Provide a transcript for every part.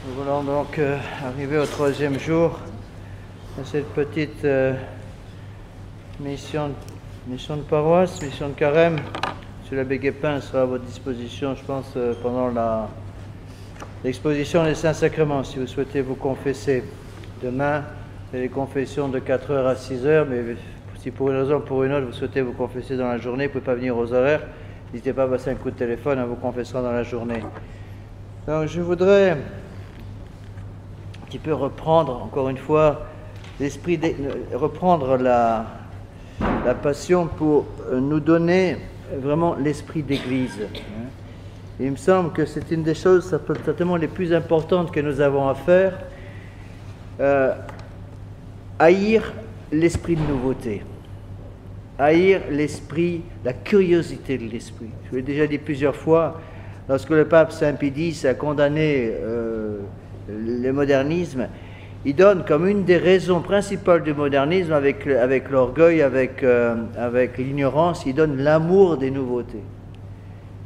Nous voulons donc arriver au troisième jour de cette petite mission de paroisse, mission de carême. M. l'abbé Guépin sera à votre disposition, je pense, pendant l'exposition des Saints-Sacrements, si vous souhaitez vous confesser. Demain, il y a les confessions de 4h à 6h, mais si pour une raison ou pour une autre, vous souhaitez vous confesser dans la journée, vous ne pouvez pas venir aux horaires, n'hésitez pas à passer un coup de téléphone, on vous confessera dans la journée. Donc je voudrais un petit peu reprendre, encore une fois, reprendre la passion pour nous donner vraiment l'esprit d'église. Il me semble que c'est une des choses certainement les plus importantes que nous avons à faire, haïr l'esprit de nouveauté, haïr l'esprit, la curiosité de l'esprit. Je l'ai déjà dit plusieurs fois, lorsque le pape Saint Pie X a condamné le modernisme, il donne comme une des raisons principales du modernisme, avec l'orgueil, avec l'ignorance, il donne l'amour des nouveautés.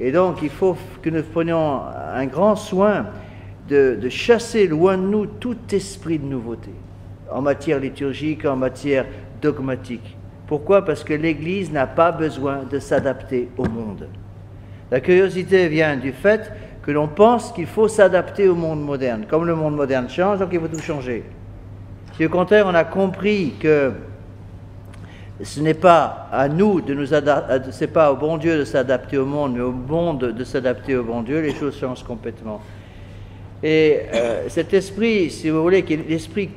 Et donc il faut que nous prenions un grand soin de chasser loin de nous tout esprit de nouveauté, en matière liturgique, en matière dogmatique. Pourquoi? Parce que l'Église n'a pas besoin de s'adapter au monde. La curiosité vient du fait que l'on pense qu'il faut s'adapter au monde moderne. Comme le monde moderne change, donc il faut tout changer. Si au contraire on a compris que ce n'est pas à nous de nous adapter, c'est pas au bon Dieu de s'adapter au monde, mais au monde de s'adapter au bon Dieu, les choses changent complètement. Et cet esprit, si vous voulez, qui est l'esprit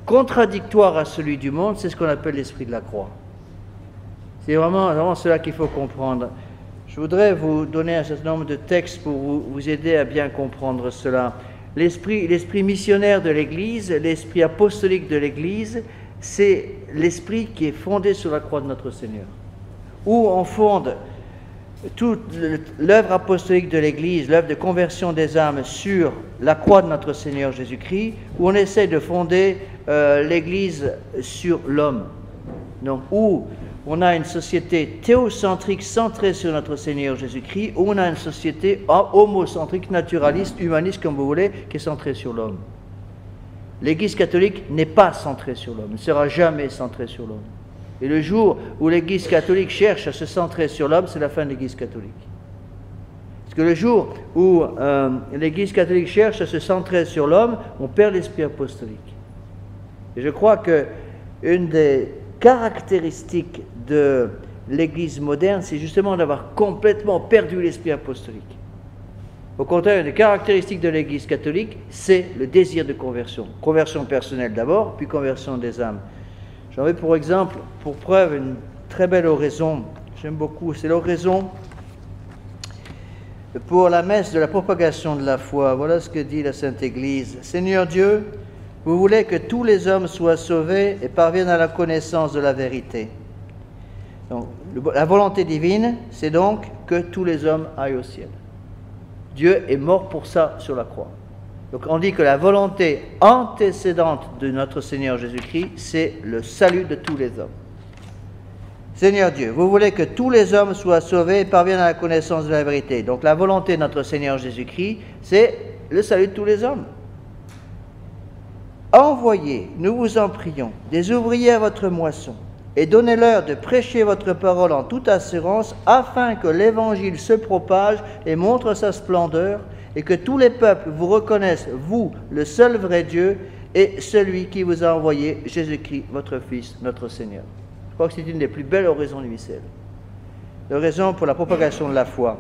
contradictoire à celui du monde, c'est ce qu'on appelle l'esprit de la croix. C'est vraiment cela qu'il faut comprendre. Je voudrais vous donner un certain nombre de textes pour vous aider à bien comprendre cela. L'esprit missionnaire de l'Église, l'esprit apostolique de l'Église, c'est l'esprit qui est fondé sur la croix de notre Seigneur. Où on fonde toute l'œuvre apostolique de l'Église, l'œuvre de conversion des âmes sur la croix de notre Seigneur Jésus-Christ, où on essaie de fonder l'Église sur l'homme. Donc, où on a une société théocentrique centrée sur notre Seigneur Jésus-Christ, ou on a une société homocentrique, naturaliste, humaniste, comme vous voulez, qui est centrée sur l'homme. L'Église catholique n'est pas centrée sur l'homme, ne sera jamais centrée sur l'homme. Et le jour où l'Église catholique cherche à se centrer sur l'homme, c'est la fin de l'Église catholique. Parce que le jour où l'Église catholique cherche à se centrer sur l'homme, on perd l'esprit apostolique. Et je crois qu'une des caractéristiques de l'Église moderne, c'est justement d'avoir complètement perdu l'esprit apostolique. Au contraire, une des caractéristiques de l'Église catholique, c'est le désir de conversion. Conversion personnelle d'abord, puis conversion des âmes. J'en veux pour exemple, pour preuve, une très belle oraison, j'aime beaucoup, c'est l'oraison pour la messe de la propagation de la foi. Voilà ce que dit la Sainte Église. Seigneur Dieu, vous voulez que tous les hommes soient sauvés et parviennent à la connaissance de la vérité. Donc, la volonté divine, c'est donc que tous les hommes aillent au ciel. Dieu est mort pour ça sur la croix. Donc on dit que la volonté antécédente de notre Seigneur Jésus-Christ, c'est le salut de tous les hommes. Seigneur Dieu, vous voulez que tous les hommes soient sauvés et parviennent à la connaissance de la vérité. Donc la volonté de notre Seigneur Jésus-Christ, c'est le salut de tous les hommes. Envoyez, nous vous en prions, des ouvriers à votre moisson, et donnez-leur de prêcher votre parole en toute assurance, afin que l'Évangile se propage et montre sa splendeur, et que tous les peuples vous reconnaissent, vous, le seul vrai Dieu, et celui qui vous a envoyé, Jésus-Christ, votre Fils, notre Seigneur. Je crois que c'est une des plus belles oraisons du missel. L'oraison pour la propagation de la foi.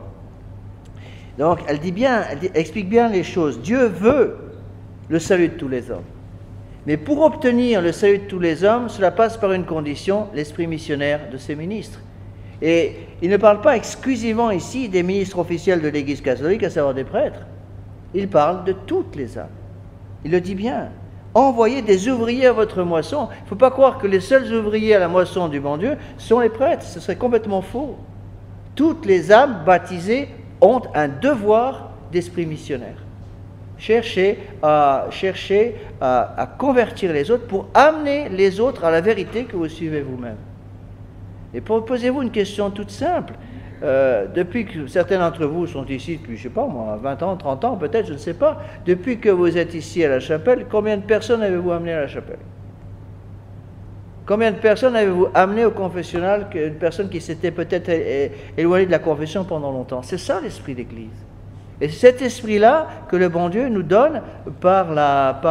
Donc, elle explique bien les choses. Dieu veut le salut de tous les hommes. Mais pour obtenir le salut de tous les hommes, cela passe par une condition, l'esprit missionnaire de ses ministres. Et il ne parle pas exclusivement ici des ministres officiels de l'Église catholique, à savoir des prêtres. Il parle de toutes les âmes. Il le dit bien. Envoyez des ouvriers à votre moisson. Il ne faut pas croire que les seuls ouvriers à la moisson du bon Dieu sont les prêtres. Ce serait complètement faux. Toutes les âmes baptisées ont un devoir d'esprit missionnaire. Cherchez à convertir les autres pour amener les autres à la vérité que vous suivez vous-même. Et posez-vous une question toute simple. depuis que certains d'entre vous sont ici depuis, je ne sais pas moi, 20 ans, 30 ans peut-être, je ne sais pas, depuis que vous êtes ici à la chapelle, combien de personnes avez-vous amené à la chapelle? Combien de personnes avez-vous amené au confessionnal, une personne qui s'était peut-être éloignée de la confession pendant longtemps? C'est ça l'esprit d'Église. Et c'est cet esprit-là que le bon Dieu nous donne par la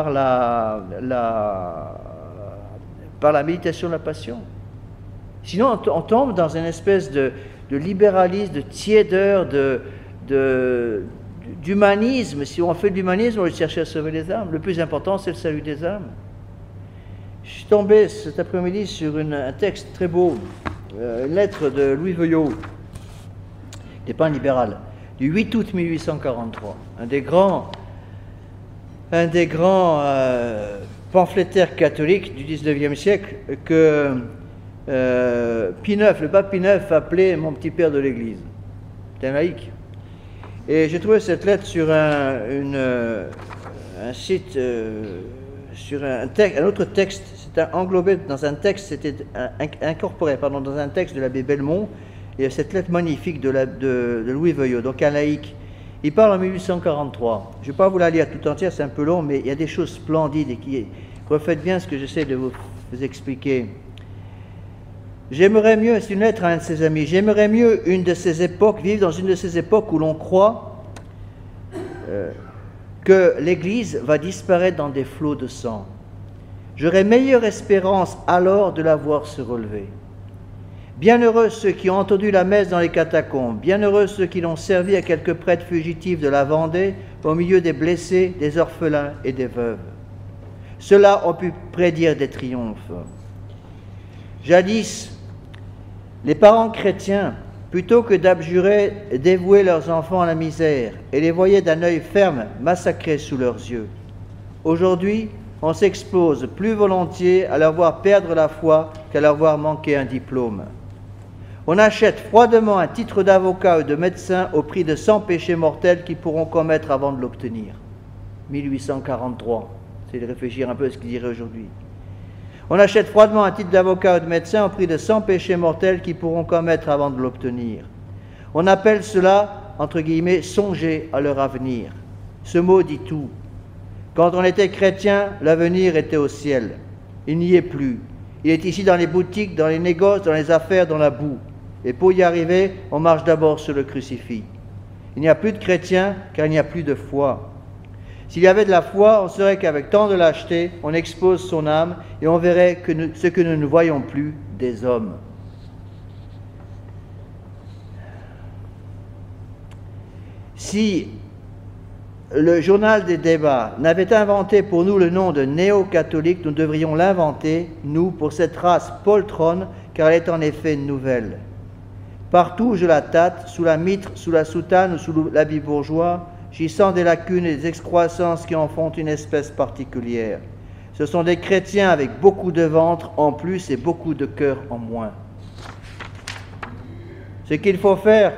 méditation de la passion. Sinon, on tombe dans une espèce de libéralisme, de tiédeur, d'humanisme. Si on fait de l'humanisme, on va chercher à sauver les âmes. Le plus important, c'est le salut des âmes. Je suis tombé cet après-midi sur un texte très beau, une lettre de Louis Veuillot, qui n'est pas un libéral, du 8 août 1843, un des grands pamphlétaires catholiques du 19e siècle que Pie IX, le pape Pie IX appelait mon petit père de l'Église. C'est un laïc. Et j'ai trouvé cette lettre sur un site, sur un autre texte, c'était englobé dans un texte, c'était incorporé dans un texte de l'abbé Belmont, et cette lettre magnifique de Louis Veuillot, donc un laïc. Il parle en 1843. Je ne vais pas vous la lire tout entière, c'est un peu long, mais il y a des choses splendides et qui reflètent bien ce que j'essaie de vous expliquer. J'aimerais mieux, c'est une lettre à un de ses amis, j'aimerais mieux vivre dans une de ces époques où l'on croit que l'Église va disparaître dans des flots de sang. J'aurais meilleure espérance alors de la voir se relever. Bienheureux ceux qui ont entendu la messe dans les catacombes, bienheureux ceux qui l'ont servi à quelques prêtres fugitifs de la Vendée, au milieu des blessés, des orphelins et des veuves. Ceux-là ont pu prédire des triomphes. Jadis, les parents chrétiens, plutôt que d'abjurer, dévouaient leurs enfants à la misère et les voyaient d'un œil ferme massacrés sous leurs yeux. Aujourd'hui, on s'expose plus volontiers à leur voir perdre la foi qu'à leur voir manquer un diplôme. On achète froidement un titre d'avocat ou de médecin au prix de 100 péchés mortels qu'ils pourront commettre avant de l'obtenir. 1843, c'est de réfléchir un peu à ce qu'il dirait aujourd'hui. On achète froidement un titre d'avocat ou de médecin au prix de 100 péchés mortels qu'ils pourront commettre avant de l'obtenir. On appelle cela, entre guillemets, songer à leur avenir. Ce mot dit tout. Quand on était chrétien, l'avenir était au ciel. Il n'y est plus. Il est ici dans les boutiques, dans les négoces, dans les affaires, dans la boue. Et pour y arriver, on marche d'abord sur le crucifix. Il n'y a plus de chrétiens car il n'y a plus de foi. S'il y avait de la foi, on saurait qu'avec tant de lâcheté, on expose son âme et on verrait ce que nous ne voyons plus, des hommes. Si le journal des débats n'avait inventé pour nous le nom de néo-catholique, nous devrions l'inventer, nous, pour cette race poltronne, car elle est en effet nouvelle. Partout où je la tâte, sous la mitre, sous la soutane ou sous l'habit bourgeois, j'y sens des lacunes et des excroissances qui en font une espèce particulière. Ce sont des chrétiens avec beaucoup de ventre en plus et beaucoup de cœur en moins. Ce qu'il faut faire,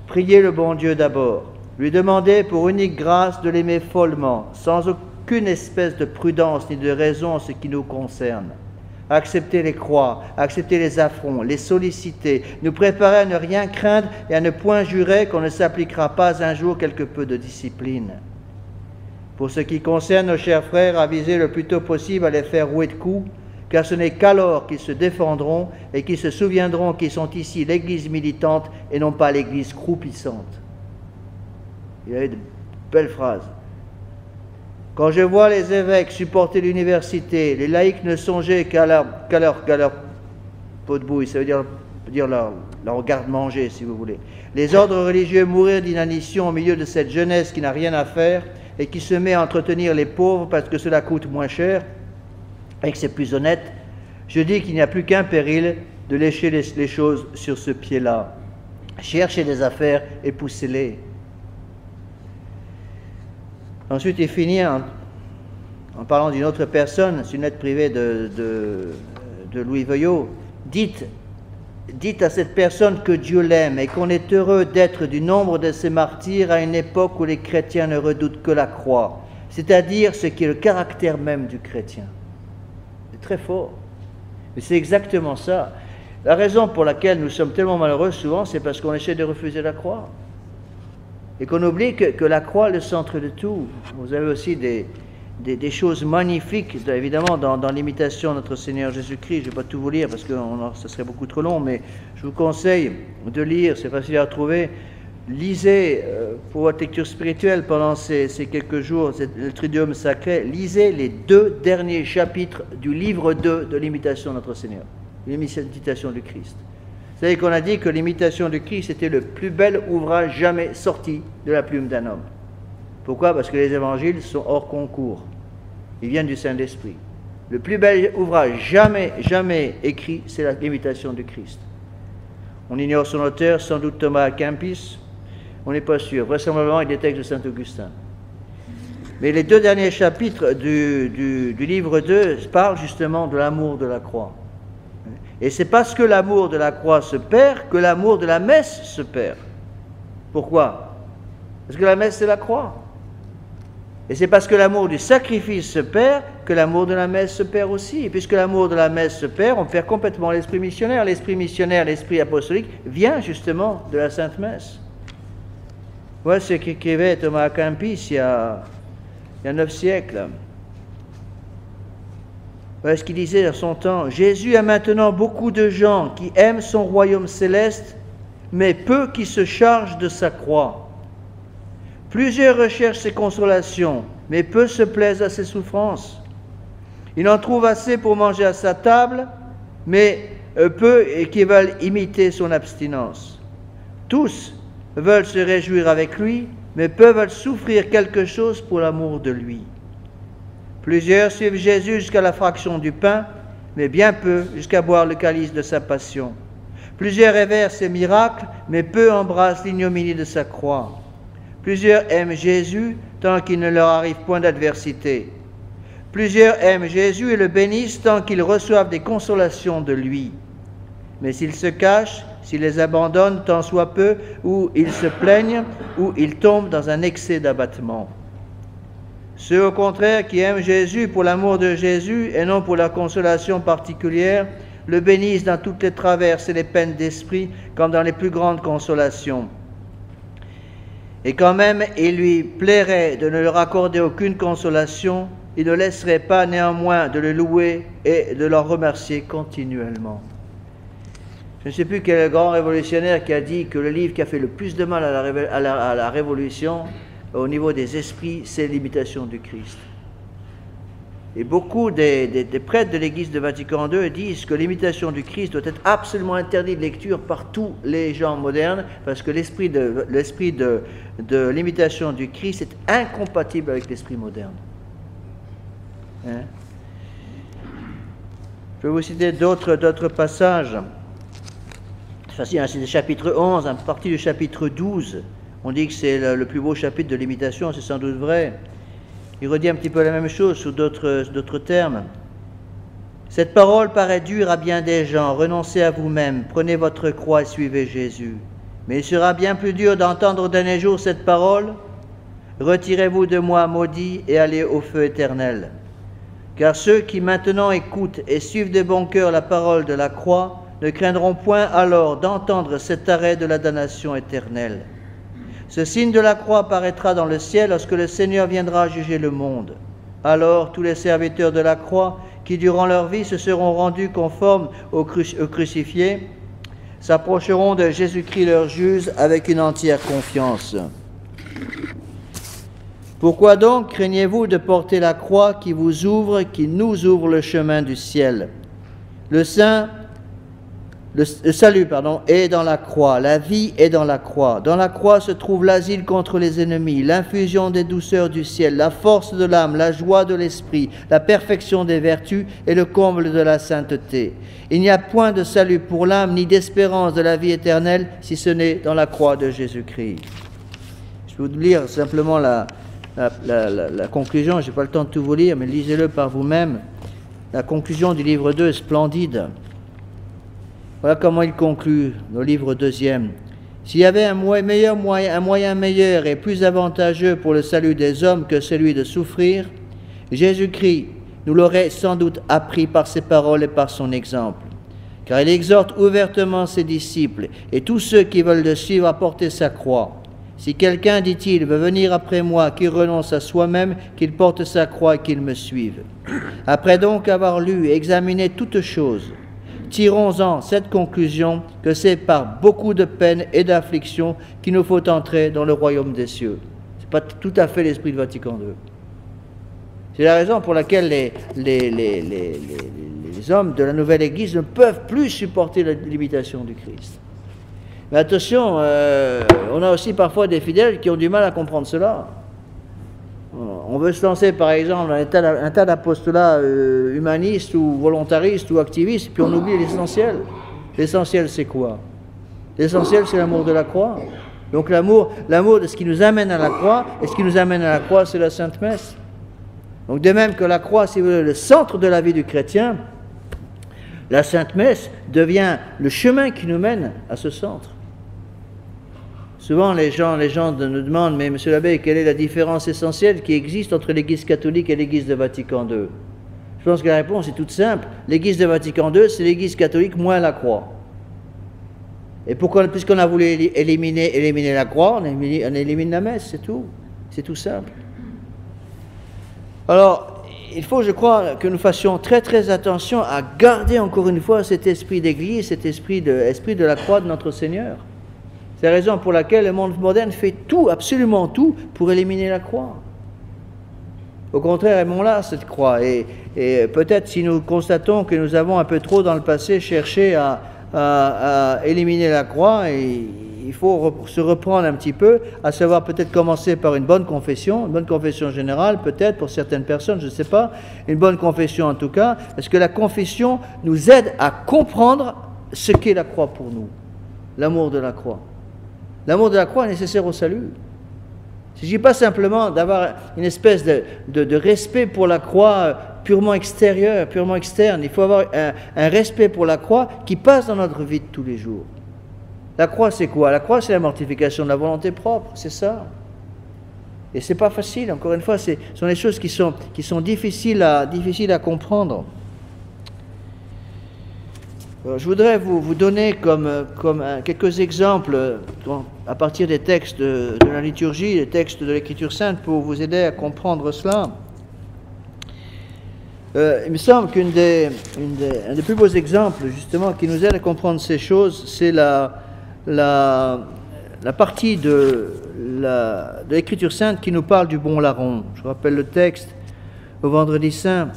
prier le bon Dieu d'abord, lui demander pour unique grâce de l'aimer follement, sans aucune espèce de prudence ni de raison en ce qui nous concerne. Accepter les croix, accepter les affronts, les solliciter, nous préparer à ne rien craindre et à ne point jurer qu'on ne s'appliquera pas un jour quelque peu de discipline. Pour ce qui concerne nos chers frères, aviser le plus tôt possible à les faire rouer de coups, car ce n'est qu'alors qu'ils se défendront et qu'ils se souviendront qu'ils sont ici l'Église militante et non pas l'Église croupissante. Il y avait de belles phrases. Quand je vois les évêques supporter l'université, les laïcs ne songeaient qu'à leur peau de bouille, ça veut dire leur garde-manger, si vous voulez. Les ordres religieux mourir d'inanition au milieu de cette jeunesse qui n'a rien à faire et qui se met à entretenir les pauvres parce que cela coûte moins cher et que c'est plus honnête, je dis qu'il n'y a plus qu'un péril de lécher les choses sur ce pied-là. Cherchez des affaires et poussez-les. Ensuite, il finit en parlant d'une autre personne, c'est une lettre privée de Louis Veuillot. Dites à cette personne que Dieu l'aime et qu'on est heureux d'être du nombre de ces martyrs à une époque où les chrétiens ne redoutent que la croix, c'est-à-dire ce qui est le caractère même du chrétien. C'est très fort, mais c'est exactement ça. La raison pour laquelle nous sommes tellement malheureux souvent, c'est parce qu'on essaie de refuser la croix. Et qu'on oublie que la croix est le centre de tout. Vous avez aussi des choses magnifiques, évidemment, dans l'imitation de notre Seigneur Jésus-Christ. Je ne vais pas tout vous lire parce que ça serait beaucoup trop long, mais je vous conseille de lire, c'est facile à retrouver. Lisez, pour votre lecture spirituelle pendant ces quelques jours, le Triduum sacré, lisez les 2 derniers chapitres du livre 2 de l'imitation de notre Seigneur, l'imitation du Christ. Vous savez qu'on a dit que l'imitation du Christ était le plus bel ouvrage jamais sorti de la plume d'un homme. Pourquoi? Parce que les évangiles sont hors concours. Ils viennent du Saint-Esprit. Le plus bel ouvrage jamais écrit, c'est l'imitation du Christ. On ignore son auteur, sans doute Thomas à Kempis. On n'est pas sûr. Vraisemblablement avec des textes de Saint-Augustin. Mais les 2 derniers chapitres du livre 2 parlent justement de l'amour de la croix. Et c'est parce que l'amour de la croix se perd que l'amour de la messe se perd. Pourquoi? Parce que la messe, c'est la croix. Et c'est parce que l'amour du sacrifice se perd que l'amour de la messe se perd aussi. Et puisque l'amour de la messe se perd, on perd complètement l'esprit missionnaire. L'esprit missionnaire, l'esprit apostolique vient justement de la Sainte Messe. Voilà ce qu'écrivait Thomas à Kempis il y a 9 siècles. Voilà ce qu'il disait dans son temps. Jésus a maintenant beaucoup de gens qui aiment son royaume céleste, mais peu qui se chargent de sa croix. Plusieurs recherchent ses consolations, mais peu se plaisent à ses souffrances. Il en trouve assez pour manger à sa table, mais peu qui veulent imiter son abstinence. Tous veulent se réjouir avec lui, mais peu veulent souffrir quelque chose pour l'amour de lui. Plusieurs suivent Jésus jusqu'à la fraction du pain, mais bien peu jusqu'à boire le calice de sa passion. Plusieurs révèrent ses miracles, mais peu embrassent l'ignominie de sa croix. Plusieurs aiment Jésus tant qu'il ne leur arrive point d'adversité. Plusieurs aiment Jésus et le bénissent tant qu'ils reçoivent des consolations de lui. Mais s'ils se cachent, s'ils les abandonnent tant soit peu, ou ils se plaignent, ou ils tombent dans un excès d'abattement. Ceux au contraire qui aiment Jésus pour l'amour de Jésus et non pour la consolation particulière, le bénissent dans toutes les traverses et les peines d'esprit comme dans les plus grandes consolations. Et quand même il lui plairait de ne leur accorder aucune consolation, il ne laisserait pas néanmoins de le louer et de leur remercier continuellement. Je ne sais plus quel grand révolutionnaire qui a dit que le livre qui a fait le plus de mal à la Révolution, au niveau des esprits, c'est l'imitation du Christ. Et beaucoup des prêtres de l'Église de Vatican II disent que l'imitation du Christ doit être absolument interdite de lecture par tous les gens modernes, parce que l'esprit de l'imitation du Christ est incompatible avec l'esprit moderne. Hein? Je vais vous citer d'autres passages. C'est le chapitre 11, à partir du chapitre 12. On dit que c'est le plus beau chapitre de l'imitation, c'est sans doute vrai. Il redit un petit peu la même chose sous d'autres termes. Cette parole paraît dure à bien des gens. Renoncez à vous-même, prenez votre croix et suivez Jésus. Mais il sera bien plus dur d'entendre au dernier jour cette parole. Retirez-vous de moi, maudit, et allez au feu éternel. Car ceux qui maintenant écoutent et suivent de bon cœur la parole de la croix ne craindront point alors d'entendre cet arrêt de la damnation éternelle. Ce signe de la croix apparaîtra dans le ciel lorsque le Seigneur viendra juger le monde. Alors tous les serviteurs de la croix, qui durant leur vie se seront rendus conformes au crucifié, s'approcheront de Jésus-Christ leur juge avec une entière confiance. Pourquoi donc craignez-vous de porter la croix qui nous ouvre le chemin du ciel? Le salut est dans la croix, la vie est dans la croix. Dans la croix se trouve l'asile contre les ennemis, l'infusion des douceurs du ciel, la force de l'âme, la joie de l'esprit, la perfection des vertus et le comble de la sainteté. Il n'y a point de salut pour l'âme ni d'espérance de la vie éternelle si ce n'est dans la croix de Jésus-Christ. Je vais vous lire simplement la conclusion, je n'ai pas le temps de tout vous lire, mais lisez-le par vous-même. La conclusion du livre 2 est splendide. Voilà comment il conclut, le livre 2e. S'il y avait un moyen meilleur et plus avantageux pour le salut des hommes que celui de souffrir, Jésus-Christ nous l'aurait sans doute appris par ses paroles et par son exemple. car il exhorte ouvertement ses disciples et tous ceux qui veulent le suivre à porter sa croix. Si quelqu'un, dit-il, veut venir après moi, qu'il renonce à soi-même, qu'il porte sa croix et qu'il me suive. Après donc avoir lu et examiné toutes choses, tirons-en cette conclusion que c'est par beaucoup de peine et d'affliction qu'il nous faut entrer dans le royaume des cieux. Ce n'est pas tout à fait l'esprit de Vatican II. C'est la raison pour laquelle les hommes de la nouvelle Église ne peuvent plus supporter la l'imitation du Christ. Mais attention, on a aussi parfois des fidèles qui ont du mal à comprendre cela. On veut se lancer par exemple dans un tas d'apostolats humanistes ou volontaristes ou activistes, puis on oublie l'essentiel. L'essentiel c'est quoi? L'essentiel c'est l'amour de la croix. Donc l'amour de ce qui nous amène à la croix, et ce qui nous amène à la croix c'est la Sainte Messe. Donc de même que la croix, si vous voulez, le centre de la vie du chrétien, la Sainte Messe devient le chemin qui nous mène à ce centre. Souvent, les gens nous demandent, mais monsieur l'abbé, quelle est la différence essentielle qui existe entre l'Église catholique et l'Église de Vatican II? Je pense que la réponse est toute simple. L'Église de Vatican II, c'est l'Église catholique moins la croix. Et pourquoi, puisqu'on a voulu éliminer la croix, on élimine la messe, c'est tout. C'est tout simple. Alors, il faut, je crois, que nous fassions très très attention à garder encore une fois cet esprit d'Église, cet esprit de la croix de notre Seigneur. C'est la raison pour laquelle le monde moderne fait tout, absolument tout, pour éliminer la croix. Au contraire, aimons-la, cette croix. Et peut-être si nous constatons que nous avons un peu trop dans le passé cherché à éliminer la croix, et il faut se reprendre un petit peu, à savoir peut-être commencer par une bonne confession générale, peut-être pour certaines personnes, je ne sais pas, une bonne confession en tout cas, parce que la confession nous aide à comprendre ce qu'est la croix pour nous, l'amour de la croix. L'amour de la croix est nécessaire au salut. Il ne s'agit pas simplement d'avoir une espèce de respect pour la croix purement extérieur, purement externe. Il faut avoir un respect pour la croix qui passe dans notre vie de tous les jours. La croix, c'est quoi? La croix, c'est la mortification de la volonté propre, c'est ça. Et ce n'est pas facile, encore une fois, ce sont des choses qui sont difficiles à comprendre. Je voudrais vous donner quelques exemples à partir des textes de la liturgie, des textes de l'Écriture sainte pour vous aider à comprendre cela. Il me semble qu'un des plus beaux exemples justement qui nous aide à comprendre ces choses, c'est la partie de l'Écriture sainte qui nous parle du bon larron. Je rappelle le texte au Vendredi Saint.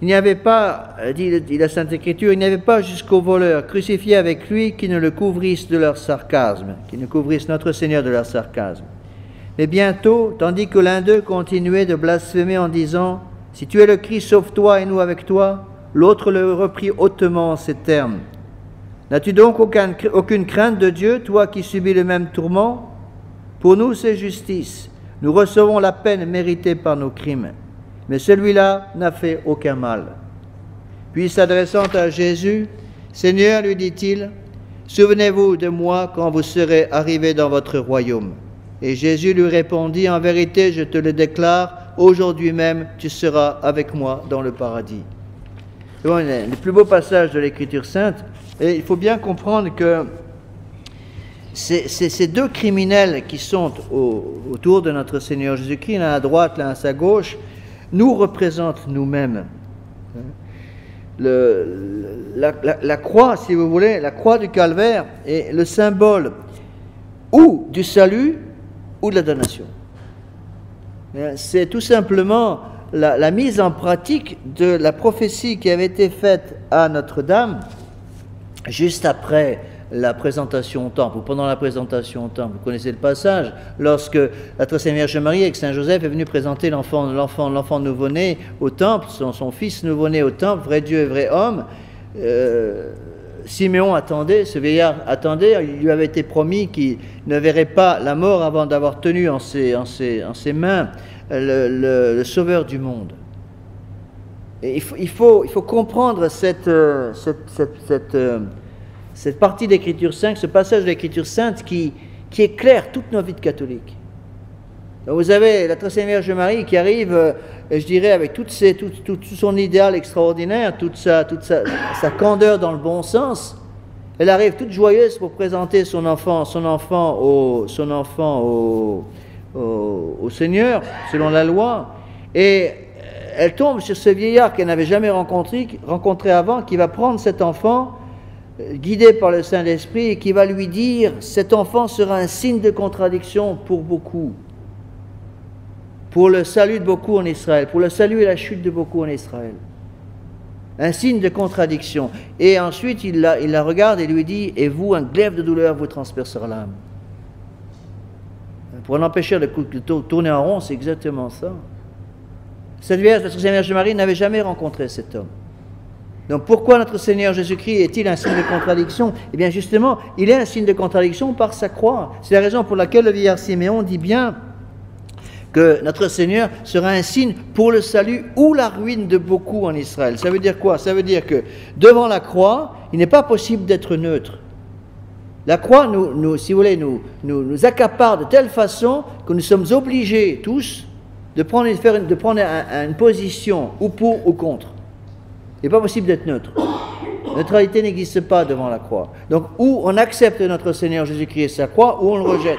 Il n'y avait pas, dit la Sainte Écriture, il n'y avait pas jusqu'aux voleurs crucifiés avec lui qui ne le couvrissent de leur sarcasme, qui ne couvrissent notre Seigneur de leur sarcasme. Mais bientôt, tandis que l'un d'eux continuait de blasphémer en disant « Si tu es le Christ, sauve-toi et nous avec toi », l'autre le reprit hautement en ces termes. « N'as-tu donc aucune crainte de Dieu, toi qui subis le même tourment? Pour nous, c'est justice. Nous recevons la peine méritée par nos crimes. Mais celui-là n'a fait aucun mal. » Puis s'adressant à Jésus, « Seigneur, lui dit-il, souvenez-vous de moi quand vous serez arrivé dans votre royaume. » Et Jésus lui répondit, « En vérité, je te le déclare, aujourd'hui même, tu seras avec moi dans le paradis. » C'est le plus beau passage de l'Écriture sainte. Et il faut bien comprendre que ces deux criminels qui sont autour de notre Seigneur Jésus-Christ, l'un à droite, l'un à sa gauche, nous représentent nous-mêmes. La croix, si vous voulez, la croix du calvaire est le symbole ou du salut ou de la damnation. C'est tout simplement la mise en pratique de la prophétie qui avait été faite à Notre-Dame juste après la présentation au temple, ou pendant la présentation au temple. Vous connaissez le passage, lorsque la très sainte Vierge Marie avec Saint Joseph est venue présenter l'enfant nouveau-né au temple, son fils nouveau-né au temple, vrai Dieu et vrai homme. Siméon attendait, ce vieillard attendait, il lui avait été promis qu'il ne verrait pas la mort avant d'avoir tenu en ses mains le Sauveur du monde. Et il faut comprendre cette partie d'Écriture sainte, ce passage de l'Écriture sainte qui éclaire toute nos vies de catholiques. Donc vous avez la très Sainte Vierge Marie qui arrive, je dirais, avec tout son idéal extraordinaire, toute sa candeur dans le bon sens. Elle arrive toute joyeuse pour présenter son enfant au Seigneur, selon la loi. Et elle tombe sur ce vieillard qu'elle n'avait jamais rencontré avant, qui va prendre cet enfant, guidé par le Saint-Esprit, et qui va lui dire, cet enfant sera un signe de contradiction pour beaucoup, pour le salut de beaucoup en Israël, pour le salut et la chute de beaucoup en Israël. Un signe de contradiction. Et ensuite, il la regarde et lui dit, et vous, un glaive de douleur vous transpercera l'âme. Pour en empêcher de tourner en rond, c'est exactement ça. Cette Vierge, notre Vierge Marie, n'avait jamais rencontré cet homme. Donc pourquoi notre Seigneur Jésus-Christ est-il un signe de contradiction? Eh bien justement, il est un signe de contradiction par sa croix. C'est la raison pour laquelle le vieillard Siméon dit bien que notre Seigneur sera un signe pour le salut ou la ruine de beaucoup en Israël. Ça veut dire quoi? Ça veut dire que devant la croix, il n'est pas possible d'être neutre. La croix, si vous voulez, nous accapare de telle façon que nous sommes obligés tous de prendre une position ou pour ou contre. Il n'est pas possible d'être neutre. La neutralité n'existe pas devant la croix. Donc, ou on accepte notre Seigneur Jésus-Christ et sa croix, ou on le rejette.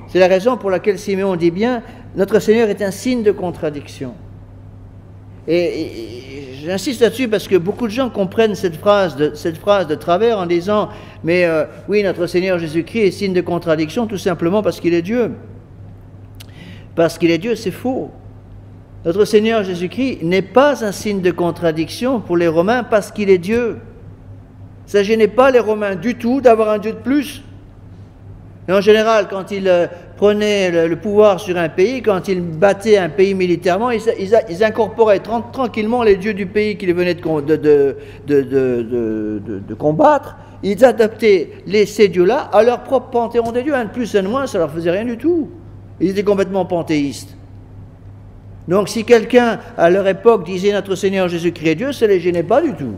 C'est la raison pour laquelle Siméon dit bien, notre Seigneur est un signe de contradiction. Et j'insiste là-dessus parce que beaucoup de gens comprennent cette phrase de travers en disant, mais oui, notre Seigneur Jésus-Christ est signe de contradiction tout simplement parce qu'il est Dieu. Parce qu'il est Dieu, c'est faux. Notre Seigneur Jésus-Christ n'est pas un signe de contradiction pour les Romains parce qu'il est Dieu. Ça ne gênait pas les Romains du tout d'avoir un Dieu de plus. Et en général, quand ils prenaient le pouvoir sur un pays, quand ils battaient un pays militairement, ils incorporaient tranquillement les dieux du pays qu'ils venaient de combattre. Ils adaptaient ces dieux-là à leur propre panthéon des dieux. Un de plus, un de moins, ça ne leur faisait rien du tout. Ils étaient complètement panthéistes. Donc si quelqu'un, à leur époque, disait notre Seigneur Jésus-Christ est Dieu, ça ne les gênait pas du tout.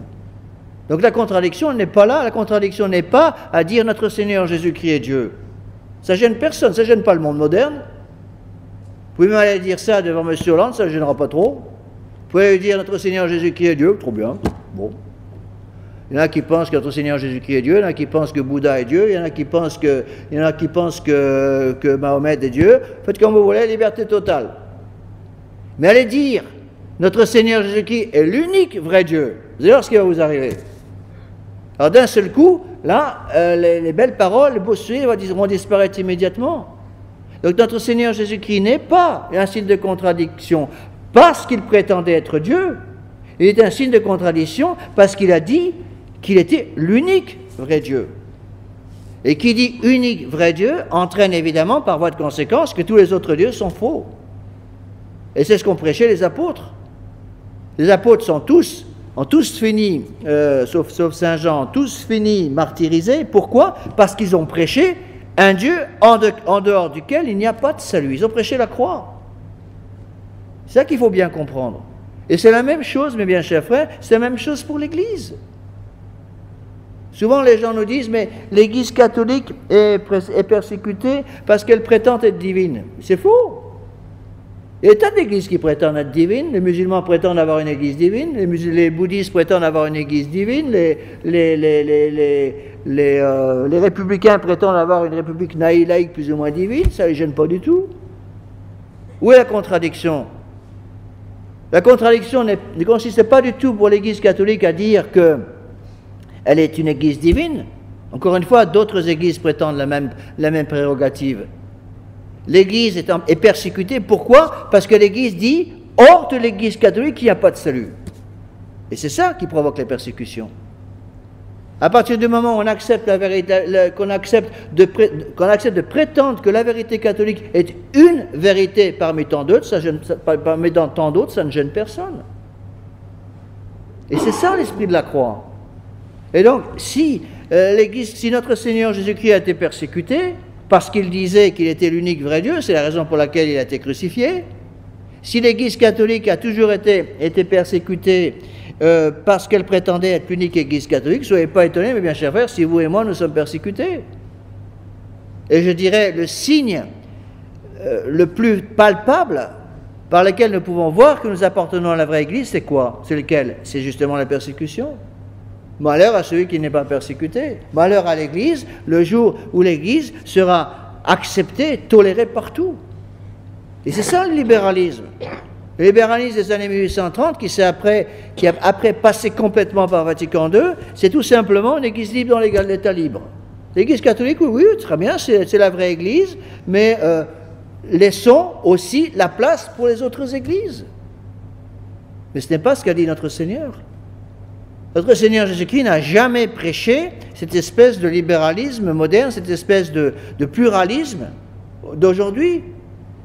Donc la contradiction n'est pas là. La contradiction n'est pas à dire notre Seigneur Jésus-Christ est Dieu. Ça ne gêne personne, ça ne gêne pas le monde moderne. Vous pouvez même aller dire ça devant M. Hollande, ça ne gênera pas trop. Vous pouvez dire notre Seigneur Jésus-Christ est Dieu, trop bien. Bon. Il y en a qui pensent que notre Seigneur Jésus-Christ est Dieu, il y en a qui pensent que Bouddha est Dieu, il y en a qui pensent que Mahomet est Dieu. Faites comme vous voulez, liberté totale. Mais allez dire, notre Seigneur Jésus-Christ est l'unique vrai Dieu. Vous allez voir ce qui va vous arriver. Alors d'un seul coup, là, les belles paroles, les beaux sujets vont disparaître immédiatement. Donc notre Seigneur Jésus-Christ n'est pas un signe de contradiction parce qu'il prétendait être Dieu. Il est un signe de contradiction parce qu'il a dit qu'il était l'unique vrai Dieu. Et qui dit unique vrai Dieu entraîne évidemment par voie de conséquence que tous les autres dieux sont faux. Et c'est ce qu'ont prêché les apôtres. Les apôtres ont tous fini, sauf Saint Jean, ont tous fini martyrisés. Pourquoi? Parce qu'ils ont prêché un Dieu en dehors duquel il n'y a pas de salut. Ils ont prêché la croix. C'est ça qu'il faut bien comprendre. Et c'est la même chose, mes bien chers frères, c'est la même chose pour l'Église. Souvent les gens nous disent, mais l'Église catholique est persécutée parce qu'elle prétend être divine. C'est faux. Il y a des tas d'églises qui prétendent être divines. Les musulmans prétendent avoir une église divine, les bouddhistes prétendent avoir une église divine, les républicains prétendent avoir une république laïque plus ou moins divine. Ça ne les gêne pas du tout. Où est la contradiction? La contradiction ne consiste pas du tout pour l'Église catholique à dire qu'elle est une Église divine. Encore une fois, d'autres Églises prétendent la même prérogative. L'Église est persécutée. Pourquoi? Parce que l'Église dit, hors de l'Église catholique, il n'y a pas de salut. Et c'est ça qui provoque les persécutions. À partir du moment où on accepte la vérité, qu'on accepte de prétendre que la vérité catholique est une vérité parmi tant d'autres, ça ne gêne personne. Et c'est ça l'esprit de la croix. Et donc, si notre Seigneur Jésus-Christ a été persécuté, parce qu'il disait qu'il était l'unique vrai Dieu, c'est la raison pour laquelle il a été crucifié. Si l'Église catholique a toujours été persécutée parce qu'elle prétendait être l'unique Église catholique, ne soyez pas étonnés, mes bien chers frères, si vous et moi nous sommes persécutés. Et je dirais, le signe le plus palpable par lequel nous pouvons voir que nous appartenons à la vraie Église, c'est quoi? C'est lequel? C'est justement la persécution. Malheur à celui qui n'est pas persécuté. Malheur à l'Église le jour où l'Église sera acceptée, tolérée partout. Et c'est ça le libéralisme. Le libéralisme des années 1830, qui a après passé complètement par Vatican II, c'est tout simplement une Église libre dans l'État libre. L'Église catholique, oui, très bien, c'est la vraie Église, mais laissons aussi la place pour les autres Églises. Mais ce n'est pas ce qu'a dit notre Seigneur. Notre Seigneur Jésus-Christ n'a jamais prêché cette espèce de libéralisme moderne, cette espèce de pluralisme d'aujourd'hui.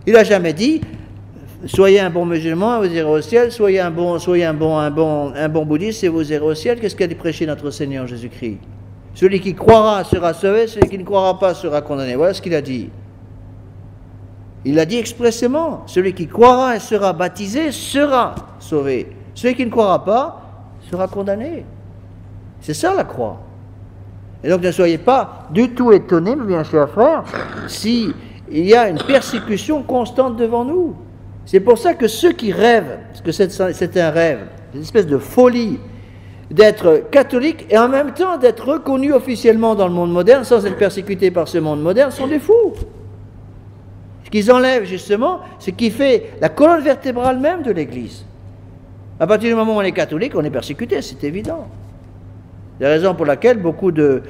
Il n'a jamais dit « Soyez un bon musulman et vous irez au ciel, soyez un bon bouddhiste et vous irez au ciel ». Qu'est-ce qu'a dit prêcher notre Seigneur Jésus-Christ? Celui qui croira sera sauvé, celui qui ne croira pas sera condamné. Voilà ce qu'il a dit. Il a dit expressément, celui qui croira et sera baptisé sera sauvé. Celui qui ne croira pas sera condamné. C'est ça la croix. Et donc ne soyez pas du tout étonnés, mes bien chers frères, si il y a une persécution constante devant nous. C'est pour ça que ceux qui rêvent, parce que c'est un rêve, une espèce de folie, d'être catholique et en même temps d'être reconnus officiellement dans le monde moderne sans être persécutés par ce monde moderne, sont des fous. Ce qu'ils enlèvent justement, ce qui fait la colonne vertébrale même de l'Église. À partir du moment où on est catholique, on est persécuté, c'est évident. C'est la raison pour laquelle beaucoup de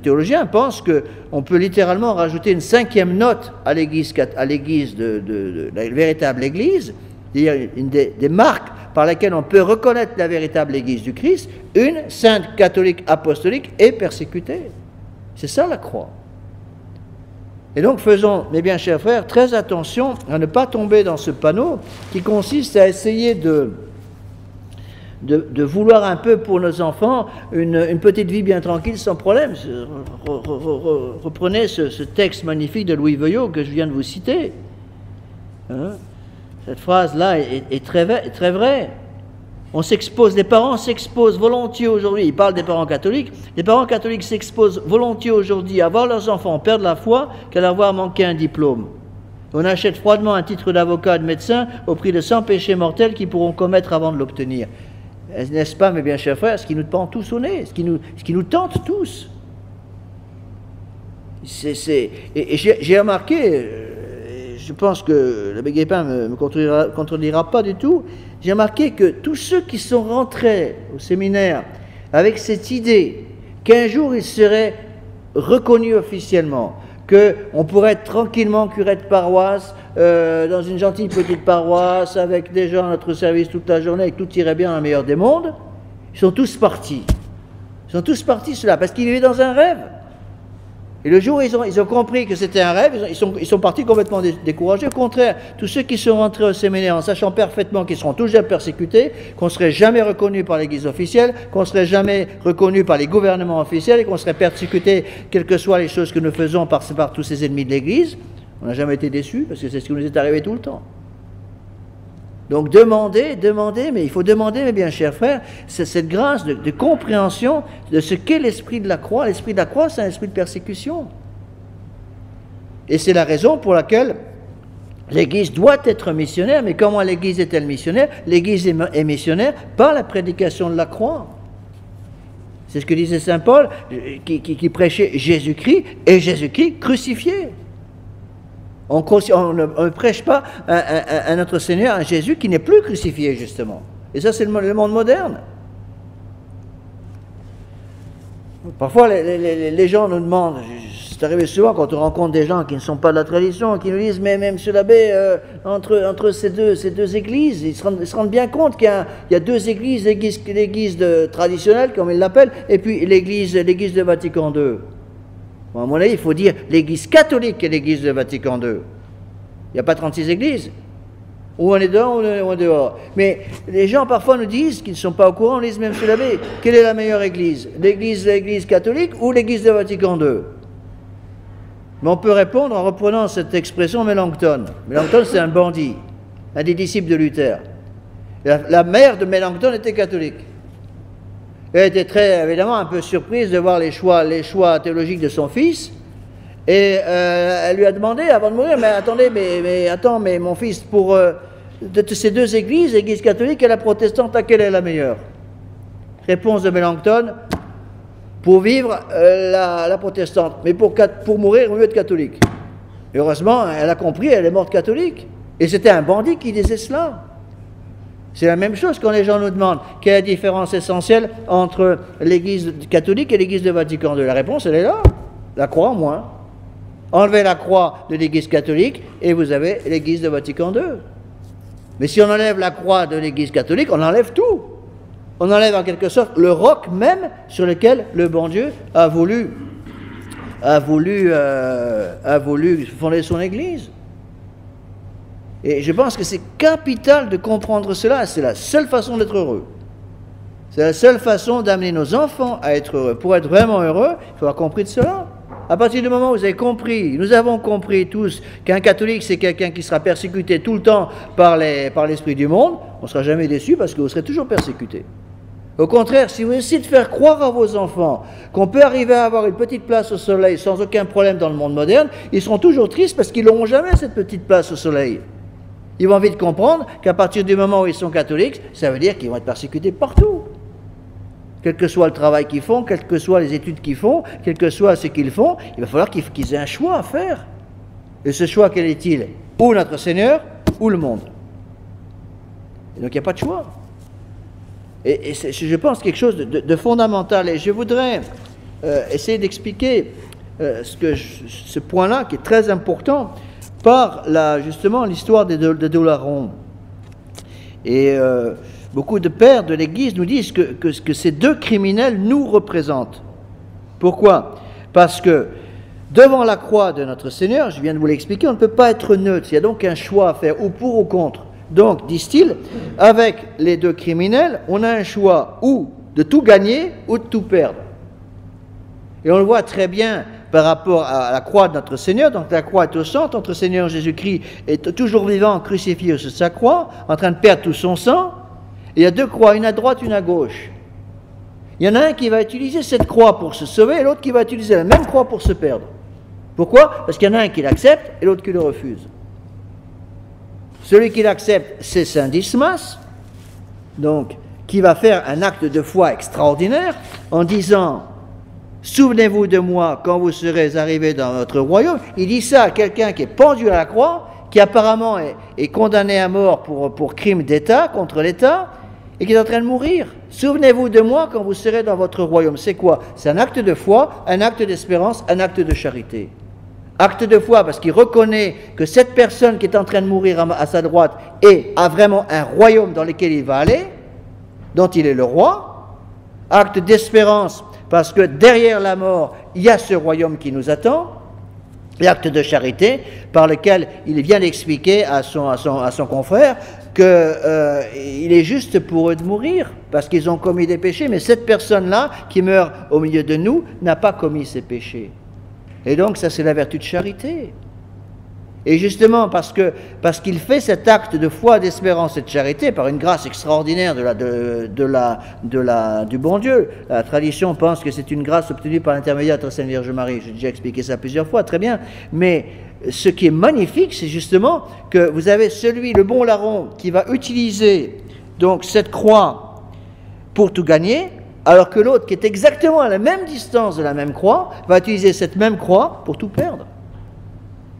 théologiens pensent qu'on peut littéralement rajouter une 5e note à l'Église, de la véritable Église, c'est-à-dire des marques par lesquelles on peut reconnaître la véritable Église du Christ, une sainte catholique apostolique est persécutée. C'est ça la croix. Et donc faisons, mes bien chers frères, très attention à ne pas tomber dans ce panneau qui consiste à essayer de vouloir un peu pour nos enfants une petite vie bien tranquille sans problème. Reprenez ce texte magnifique de Louis Veuillot que je viens de vous citer. Hein? Cette phrase-là est très vraie. Les parents s'exposent volontiers aujourd'hui, il parle des parents catholiques, les parents catholiques s'exposent volontiers aujourd'hui à voir leurs enfants perdre la foi qu'à leur voir manquer un diplôme. On achète froidement un titre d'avocat et de médecin au prix de 100 péchés mortels qu'ils pourront commettre avant de l'obtenir. N'est-ce pas, mes bien chers frères, ce qui nous pend tous au nez, ce qui nous tente tous. Et j'ai remarqué, je pense que l'abbé Guépin ne me contredira pas du tout, j'ai remarqué que tous ceux qui sont rentrés au séminaire avec cette idée qu'un jour ils seraient reconnus officiellement, qu'on pourrait être tranquillement curé de paroisse, dans une gentille petite paroisse, avec des gens à notre service toute la journée et que tout irait bien dans le meilleur des mondes, ils sont tous partis. Ils sont tous partis cela, parce qu'ils vivaient dans un rêve. Et le jour où ils ont compris que c'était un rêve, ils sont partis complètement découragés. Au contraire, tous ceux qui sont rentrés au séminaire en sachant parfaitement qu'ils seront toujours persécutés, qu'on ne serait jamais reconnus par l'Église officielle, qu'on ne serait jamais reconnus par les gouvernements officiels et qu'on serait persécutés, quelles que soient les choses que nous faisons par tous ces ennemis de l'Église, on n'a jamais été déçus parce que c'est ce qui nous est arrivé tout le temps. Donc demandez, mais il faut demander, mes bien chers frères, cette grâce de compréhension de ce qu'est l'esprit de la croix. L'esprit de la croix, c'est un esprit de persécution. Et c'est la raison pour laquelle l'Église doit être missionnaire. Mais comment l'Église est-elle missionnaire? L'Église est missionnaire par la prédication de la croix. C'est ce que disait saint Paul, qui prêchait Jésus-Christ et Jésus-Christ crucifié. On ne prêche pas à notre Seigneur, à Jésus qui n'est plus crucifié, justement. Et ça, c'est le monde moderne. Parfois, les gens nous demandent, c'est arrivé souvent quand on rencontre des gens qui ne sont pas de la tradition, qui nous disent, mais monsieur l'abbé, entre ces deux églises, ils se rendent bien compte qu'il y a deux églises, l'église traditionnelle, comme ils l'appellent, et puis l'église de Vatican II. Bon, à mon avis, il faut dire l'Église catholique et l'Église de Vatican II. Il n'y a pas 36 églises. Ou on est dedans, ou on est dehors. Mais les gens parfois nous disent, qu'ils ne sont pas au courant, nous disent même, monsieur l'abbé, quelle est la meilleure église? L'Église catholique ou l'Église de Vatican II? Mais on peut répondre en reprenant cette expression Mélenchon. Mélenchon, c'est un bandit, un des disciples de Luther. La mère de Mélenchon était catholique. Elle était évidemment un peu surprise de voir les choix théologiques de son fils, Et elle lui a demandé, avant de mourir, mais attendez, mais mon fils, pour de ces deux églises, l'église catholique et la protestante, laquelle est la meilleure? Réponse de Melanchthon, pour vivre, la protestante, mais pour mourir, il vaut mieux être catholique. Et heureusement, elle a compris, elle est morte catholique. Et c'était un bandit qui disait cela. C'est la même chose quand les gens nous demandent quelle est la différence essentielle entre l'église catholique et l'église de Vatican II. La réponse, elle est là. La croix en moins. Enlevez la croix de l'église catholique et vous avez l'église de Vatican II. Mais si on enlève la croix de l'église catholique, on enlève tout. On enlève en quelque sorte le roc même sur lequel le bon Dieu a voulu fonder son église. Et je pense que c'est capital de comprendre cela. C'est la seule façon d'être heureux. C'est la seule façon d'amener nos enfants à être heureux. Pour être vraiment heureux, il faut avoir compris de cela. À partir du moment où vous avez compris, nous avons compris tous qu'un catholique, c'est quelqu'un qui sera persécuté tout le temps par l'esprit du monde, on ne sera jamais déçu parce que vous serez toujours persécuté. Au contraire, si vous essayez de faire croire à vos enfants qu'on peut arriver à avoir une petite place au soleil sans aucun problème dans le monde moderne, ils seront toujours tristes parce qu'ils n'auront jamais cette petite place au soleil. Ils vont vite comprendre qu'à partir du moment où ils sont catholiques, ça veut dire qu'ils vont être persécutés partout. Quel que soit le travail qu'ils font, quelles que soient les études qu'ils font, quel que soit ce qu'ils font, il va falloir qu'ils aient un choix à faire. Et ce choix, quel est-il? Ou notre Seigneur, ou le monde. Et donc il n'y a pas de choix. Et c'est, je pense, quelque chose de fondamental. Et je voudrais essayer d'expliquer ce point-là, qui est très important, par justement l'histoire de Dolaron. Et beaucoup de pères de l'Église nous disent que ces deux criminels nous représentent. Pourquoi? Parce que devant la croix de notre Seigneur, je viens de vous l'expliquer, on ne peut pas être neutre. Il y a donc un choix à faire, ou pour ou contre. Donc, disent-ils, avec les deux criminels, on a un choix ou de tout gagner ou de tout perdre. Et on le voit très bien par rapport à la croix de notre Seigneur. Donc la croix est au centre, notre Seigneur Jésus-Christ est toujours vivant, crucifié sur sa croix, en train de perdre tout son sang. Et il y a deux croix, une à droite, une à gauche. Il y en a un qui va utiliser cette croix pour se sauver et l'autre qui va utiliser la même croix pour se perdre. Pourquoi? Parce qu'il y en a un qui l'accepte et l'autre qui le refuse. Celui qui l'accepte, c'est Saint Dismas, donc, qui va faire un acte de foi extraordinaire en disant « Souvenez-vous de moi quand vous serez arrivés dans votre royaume ». Il dit ça à quelqu'un qui est pendu à la croix, qui apparemment est condamné à mort pour crime d'État, contre l'État, et qui est en train de mourir. « Souvenez-vous de moi quand vous serez dans votre royaume ». C'est quoi? C'est un acte de foi, un acte d'espérance, un acte de charité. Acte de foi parce qu'il reconnaît que cette personne qui est en train de mourir à sa droite a vraiment un royaume dans lequel il va aller, dont il est le roi. Acte d'espérance parce que derrière la mort, il y a ce royaume qui nous attend. Et acte de charité par lequel il vient d'expliquer à son confrère qu'il est juste pour eux de mourir parce qu'ils ont commis des péchés, mais cette personne-là qui meurt au milieu de nous n'a pas commis ces péchés. Et donc, ça, c'est la vertu de charité. Et justement, parce qu'il fait cet acte de foi, d'espérance et de charité par une grâce extraordinaire du bon Dieu. La tradition pense que c'est une grâce obtenue par l'intermédiaire de la Sainte Vierge Marie. J'ai déjà expliqué ça plusieurs fois, très bien. Mais ce qui est magnifique, c'est justement que vous avez le bon larron, qui va utiliser donc cette croix pour tout gagner, alors que l'autre, qui est exactement à la même distance de la même croix, va utiliser cette même croix pour tout perdre.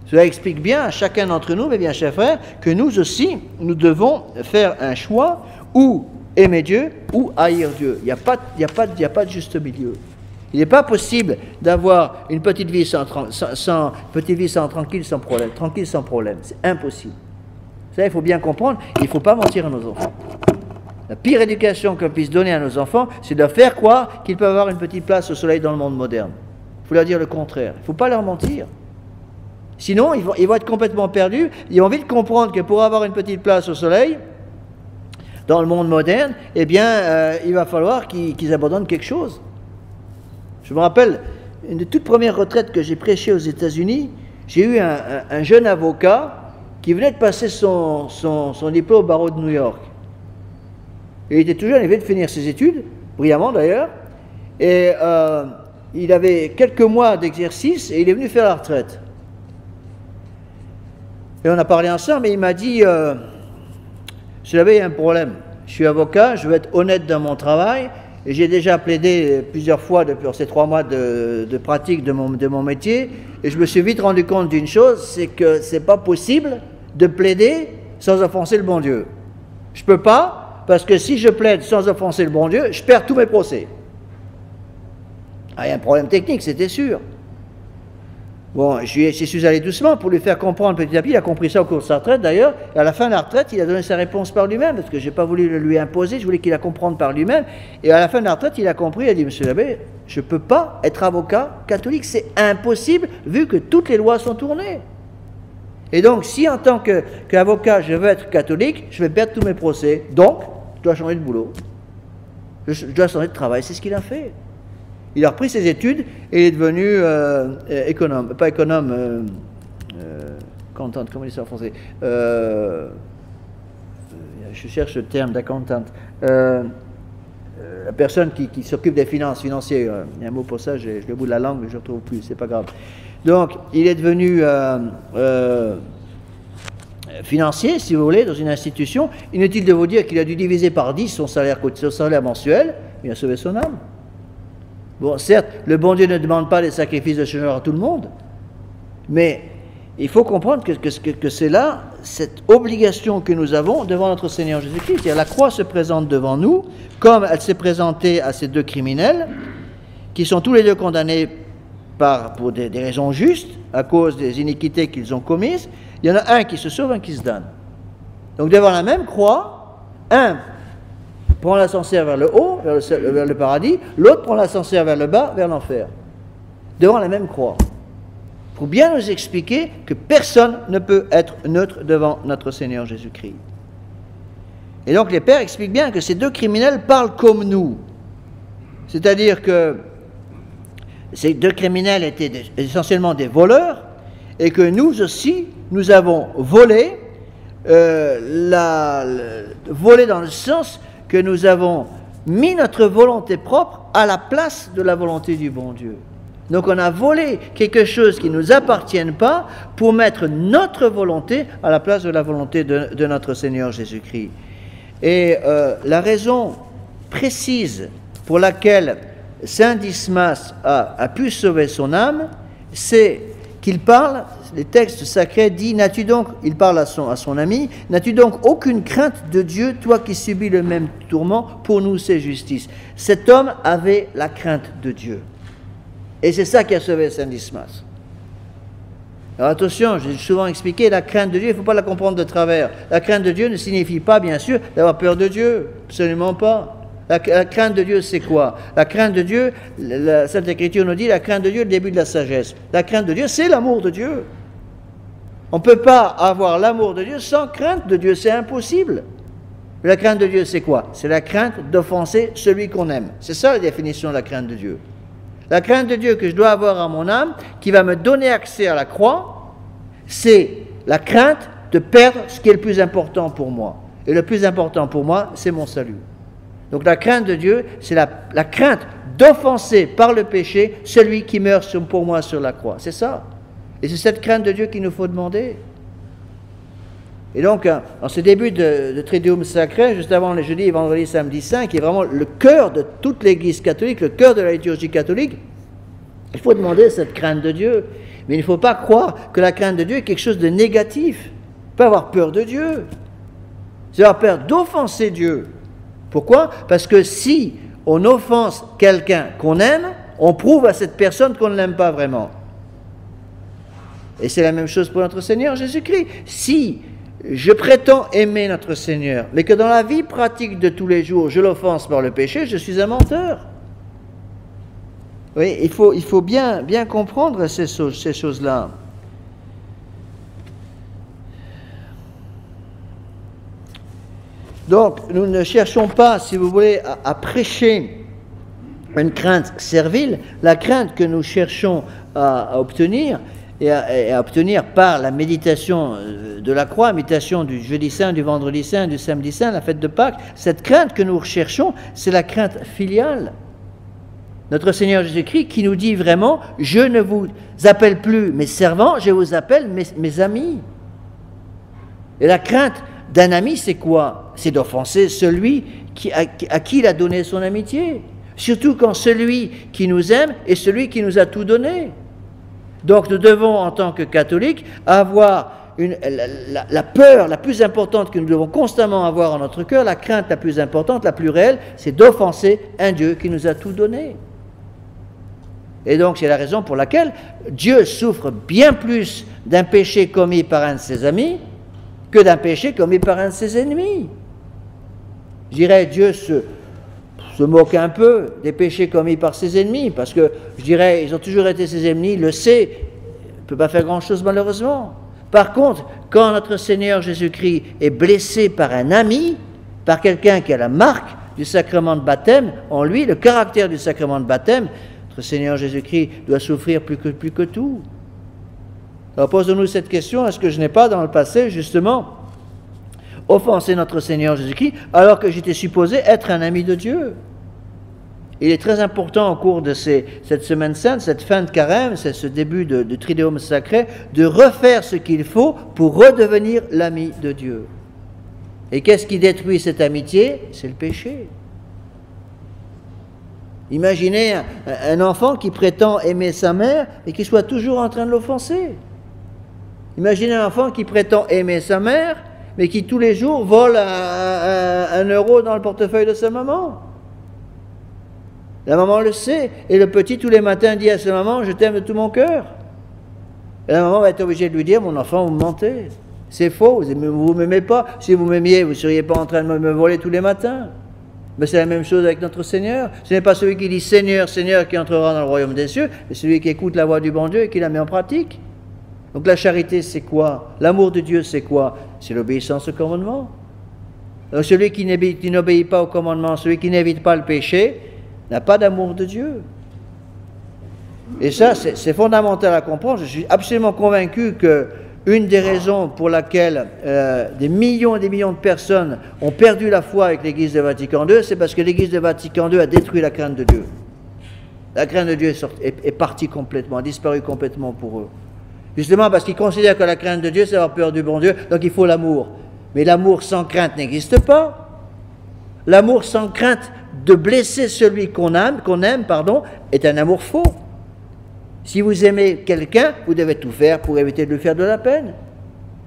Cela explique bien à chacun d'entre nous, mes bien chers frères, que nous aussi, nous devons faire un choix ou aimer Dieu ou haïr Dieu. Il n'y a pas de juste milieu. Il n'est pas possible d'avoir une petite vie tranquille sans problème. C'est impossible. Ça, il faut bien comprendre, il ne faut pas mentir à nos enfants. La pire éducation qu'on puisse donner à nos enfants, c'est de leur faire croire qu'ils peuvent avoir une petite place au soleil dans le monde moderne. Il faut leur dire le contraire. Il ne faut pas leur mentir. Sinon, ils vont être complètement perdus. Ils vont vite comprendre que pour avoir une petite place au soleil, dans le monde moderne, eh bien, il va falloir qu'ils abandonnent quelque chose. Je me rappelle, une des toutes premières retraites que j'ai prêchées aux États-Unis, j'ai eu un jeune avocat qui venait de passer son diplôme au barreau de New York. Il était tout jeune, il venait de finir ses études, brillamment d'ailleurs, et il avait quelques mois d'exercice et il est venu faire la retraite. Et on a parlé ensemble et il m'a dit, Monsieur l'abbé, il y a un problème. Je suis avocat, je veux être honnête dans mon travail et j'ai déjà plaidé plusieurs fois depuis ces 3 mois de pratique de mon métier et je me suis vite rendu compte d'une chose, c'est que c'est pas possible de plaider sans offenser le bon Dieu. Je peux pas, parce que si je plaide sans offenser le bon Dieu, je perds tous mes procès. Ah, il y a un problème technique, c'était sûr. Bon, j'y suis allé doucement pour lui faire comprendre petit à petit. Il a compris ça au cours de sa retraite d'ailleurs. Et à la fin de la retraite, il a donné sa réponse par lui-même, parce que je n'ai pas voulu le lui imposer, je voulais qu'il la comprenne par lui-même. Et à la fin de la retraite, il a compris, il a dit, Monsieur l'abbé, je ne peux pas être avocat catholique, c'est impossible vu que toutes les lois sont tournées. Et donc, si en tant qu'avocat, je veux être catholique, je vais perdre tous mes procès. Donc, je dois changer de boulot. Je dois changer de travail, c'est ce qu'il a fait. Il a repris ses études et il est devenu économe, pas économe, accountant, comment on dit ça en français, je cherche le terme d'accountant, la personne qui s'occupe des finances financières, il y a un mot pour ça, j'ai le bout de la langue, mais je ne le retrouve plus, c'est pas grave. Donc, il est devenu financier, si vous voulez, dans une institution. Inutile de vous dire qu'il a dû diviser par 10 son salaire mensuel, il a sauvé son âme. Bon, certes, le bon Dieu ne demande pas les sacrifices de ce genre à tout le monde, mais il faut comprendre que c'est là, cette obligation que nous avons devant notre Seigneur Jésus-Christ. La croix se présente devant nous, comme elle s'est présentée à ces 2 criminels, qui sont tous les 2 condamnés pour des raisons justes, à cause des iniquités qu'ils ont commises. Il y en a un qui se sauve, un qui se damne. Donc devant la même croix, un prend l'ascenseur vers le haut, vers le paradis, l'autre prend l'ascenseur vers le bas, vers l'enfer. Devant la même croix. Pour bien nous expliquer que personne ne peut être neutre devant notre Seigneur Jésus-Christ. Et donc les pères expliquent bien que ces 2 criminels parlent comme nous. C'est-à-dire que ces 2 criminels étaient essentiellement des voleurs, et que nous aussi, nous avons volé, volé dans le sens que nous avons mis notre volonté propre à la place de la volonté du bon Dieu. Donc on a volé quelque chose qui ne nous appartient pas pour mettre notre volonté à la place de la volonté de notre Seigneur Jésus-Christ. Et la raison précise pour laquelle Saint Dismas a pu sauver son âme, c'est qu'il parle, les textes sacrés disent, n'as-tu donc, il parle à son ami, n'as-tu donc aucune crainte de Dieu, toi qui subis le même tourment, pour nous c'est justice. Cet homme avait la crainte de Dieu. Et c'est ça qui a sauvé Saint Dismas. Alors attention, j'ai souvent expliqué, la crainte de Dieu, il ne faut pas la comprendre de travers. La crainte de Dieu ne signifie pas, bien sûr, d'avoir peur de Dieu. Absolument pas. La crainte de Dieu, c'est quoi? La crainte de Dieu, la Sainte Écriture nous dit, la crainte de Dieu est le début de la sagesse. La crainte de Dieu, c'est l'amour de Dieu. On ne peut pas avoir l'amour de Dieu sans crainte de Dieu, c'est impossible. La crainte de Dieu, c'est quoi? C'est la crainte d'offenser celui qu'on aime. C'est ça la définition de la crainte de Dieu. La crainte de Dieu que je dois avoir à mon âme, qui va me donner accès à la croix, c'est la crainte de perdre ce qui est le plus important pour moi. Et le plus important pour moi, c'est mon salut. Donc la crainte de Dieu, c'est la crainte d'offenser par le péché celui qui meurt pour moi sur la croix. C'est ça. Et c'est cette crainte de Dieu qu'il nous faut demander. Et donc, en ce début de Triduum Sacré, juste avant les jeudis, vendredis, samedi saint, qui est vraiment le cœur de toute l'Église catholique, le cœur de la liturgie catholique, il faut demander cette crainte de Dieu. Mais il ne faut pas croire que la crainte de Dieu est quelque chose de négatif. Il ne faut pas avoir peur de Dieu. C'est avoir peur d'offenser Dieu. Pourquoi? Parce que si on offense quelqu'un qu'on aime, on prouve à cette personne qu'on ne l'aime pas vraiment. Et c'est la même chose pour notre Seigneur Jésus-Christ. Si je prétends aimer notre Seigneur, mais que dans la vie pratique de tous les jours, je l'offense par le péché, je suis un menteur. Oui, il faut bien comprendre ces choses-là. Donc, nous ne cherchons pas, si vous voulez, à prêcher une crainte servile. La crainte que nous cherchons à obtenir, et à obtenir par la méditation de la croix, méditation du jeudi saint, du vendredi saint, du samedi saint, la fête de Pâques, cette crainte que nous recherchons, c'est la crainte filiale. Notre Seigneur Jésus-Christ qui nous dit vraiment, je ne vous appelle plus mes servants, je vous appelle mes amis. Et la crainte d'un ami, c'est quoi? C'est d'offenser celui à qui il a donné son amitié. Surtout quand celui qui nous aime est celui qui nous a tout donné. Donc nous devons, en tant que catholiques, avoir la peur la plus importante que nous devons constamment avoir en notre cœur, la crainte la plus importante, la plus réelle, c'est d'offenser un Dieu qui nous a tout donné. Et donc c'est la raison pour laquelle Dieu souffre bien plus d'un péché commis par un de ses amis que d'un péché commis par un de ses ennemis. Je dirais, Dieu se moque un peu des péchés commis par ses ennemis, parce que, je dirais, ils ont toujours été ses ennemis, il le sait, il ne peut pas faire grand-chose malheureusement. Par contre, quand notre Seigneur Jésus-Christ est blessé par un ami, par quelqu'un qui a la marque du sacrement de baptême, en lui, le caractère du sacrement de baptême, notre Seigneur Jésus-Christ doit souffrir plus que tout. Alors posons-nous cette question, est-ce que je n'ai pas dans le passé, justement, offensé notre Seigneur Jésus-Christ, alors que j'étais supposé être un ami de Dieu? Il est très important au cours de cette semaine sainte, cette fin de carême, c'est ce début de Triduum sacré, de refaire ce qu'il faut pour redevenir l'ami de Dieu. Et qu'est-ce qui détruit cette amitié? C'est le péché. Imaginez un enfant qui prétend aimer sa mère et qui soit toujours en train de l'offenser. Imaginez un enfant qui prétend aimer sa mère, mais qui tous les jours vole un euro dans le portefeuille de sa maman. La maman le sait, et le petit tous les matins dit à sa maman, je t'aime de tout mon cœur. Et la maman va être obligée de lui dire, mon enfant, vous me mentez. C'est faux, vous ne m'aimez pas. Si vous m'aimiez, vous ne seriez pas en train de me voler tous les matins. Mais c'est la même chose avec notre Seigneur. Ce n'est pas celui qui dit Seigneur, Seigneur qui entrera dans le royaume des cieux, mais celui qui écoute la voix du bon Dieu et qui la met en pratique. Donc la charité, c'est quoi? L'amour de Dieu, c'est quoi? C'est l'obéissance au commandement. Donc celui qui n'obéit pas au commandement, celui qui n'évite pas le péché, n'a pas d'amour de Dieu. Et ça, c'est fondamental à comprendre. Je suis absolument convaincu qu'une des raisons pour laquelle des millions et des millions de personnes ont perdu la foi avec l'Église de Vatican II, c'est parce que l'Église de Vatican II a détruit la crainte de Dieu. La crainte de Dieu est partie complètement, a disparu complètement pour eux. Justement parce qu'ils considèrent que la crainte de Dieu, c'est avoir peur du bon Dieu, donc il faut l'amour. Mais l'amour sans crainte n'existe pas. L'amour sans crainte de blesser celui qu'on aime, est un amour faux. Si vous aimez quelqu'un, vous devez tout faire pour éviter de lui faire de la peine.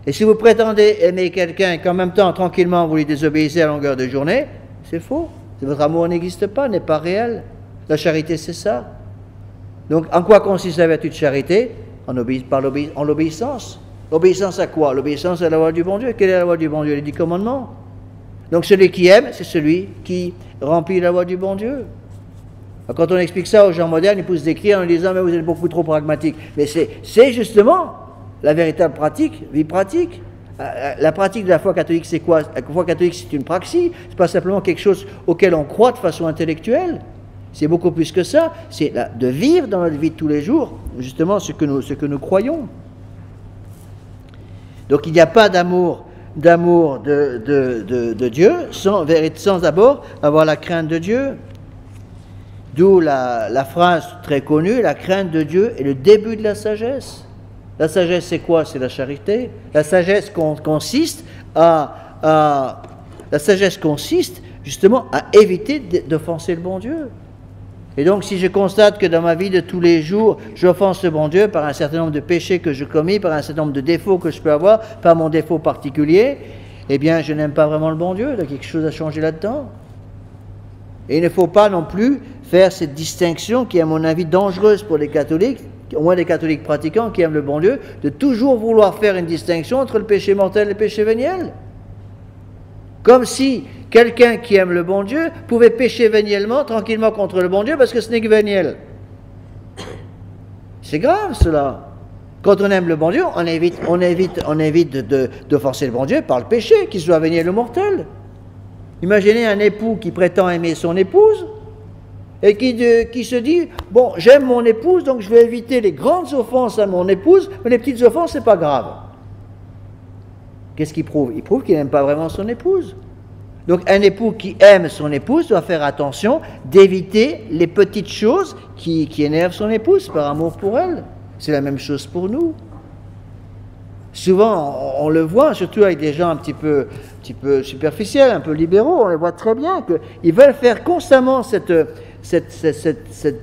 Et si vous prétendez aimer quelqu'un et qu'en même temps, tranquillement, vous lui désobéissez à longueur de journée, c'est faux. Votre amour n'existe pas, n'est pas réel. La charité, c'est ça. Donc, en quoi consiste la vertu de charité? En l'obéissance. L'obéissance à quoi? L'obéissance à la loi du bon Dieu. Quelle est la loi du bon Dieu? Les 10 commandements. Donc celui qui aime, c'est celui qui remplit la loi du bon Dieu. Alors, quand on explique ça aux gens modernes, ils poussent des cris en disant « mais vous êtes beaucoup trop pragmatique ». Mais c'est justement la véritable pratique, vie pratique. La pratique de la foi catholique, c'est quoi? La foi catholique, c'est une praxis. C'est pas simplement quelque chose auquel on croit de façon intellectuelle. C'est beaucoup plus que ça. C'est de vivre dans notre vie de tous les jours, justement, ce que nous croyons. Donc il n'y a pas d'amour de Dieu sans d'abord avoir la crainte de Dieu. D'où la phrase très connue, la crainte de Dieu est le début de la sagesse. La sagesse, c'est quoi? C'est la charité. La sagesse consiste justement à éviter d'offenser le bon Dieu. Et donc, si je constate que dans ma vie de tous les jours, j'offense le bon Dieu par un certain nombre de péchés que je commis, par un certain nombre de défauts que je peux avoir, par mon défaut particulier, eh bien, je n'aime pas vraiment le bon Dieu. Il y a quelque chose à changer là-dedans. Et il ne faut pas non plus faire cette distinction qui est, à mon avis, dangereuse pour les catholiques, au moins les catholiques pratiquants qui aiment le bon Dieu, de toujours vouloir faire une distinction entre le péché mortel et le péché véniel. Comme si quelqu'un qui aime le bon Dieu pouvait pécher véniellement, tranquillement contre le bon Dieu, parce que ce n'est que véniel. C'est grave cela. Quand on aime le bon Dieu, on évite d'offenser le bon Dieu par le péché, qu'il soit véniel ou mortel. Imaginez un époux qui prétend aimer son épouse et qui se dit « Bon, j'aime mon épouse, donc je vais éviter les grandes offenses à mon épouse, mais les petites offenses, c'est pas grave. » Qu'est-ce qu'il prouve? Il prouve qu'il n'aime pas vraiment son épouse. Donc un époux qui aime son épouse doit faire attention d'éviter les petites choses qui énervent son épouse par amour pour elle. C'est la même chose pour nous. Souvent, on le voit, surtout avec des gens un petit peu superficiels, un peu libéraux, on le voit très bien qu'ils veulent faire constamment cette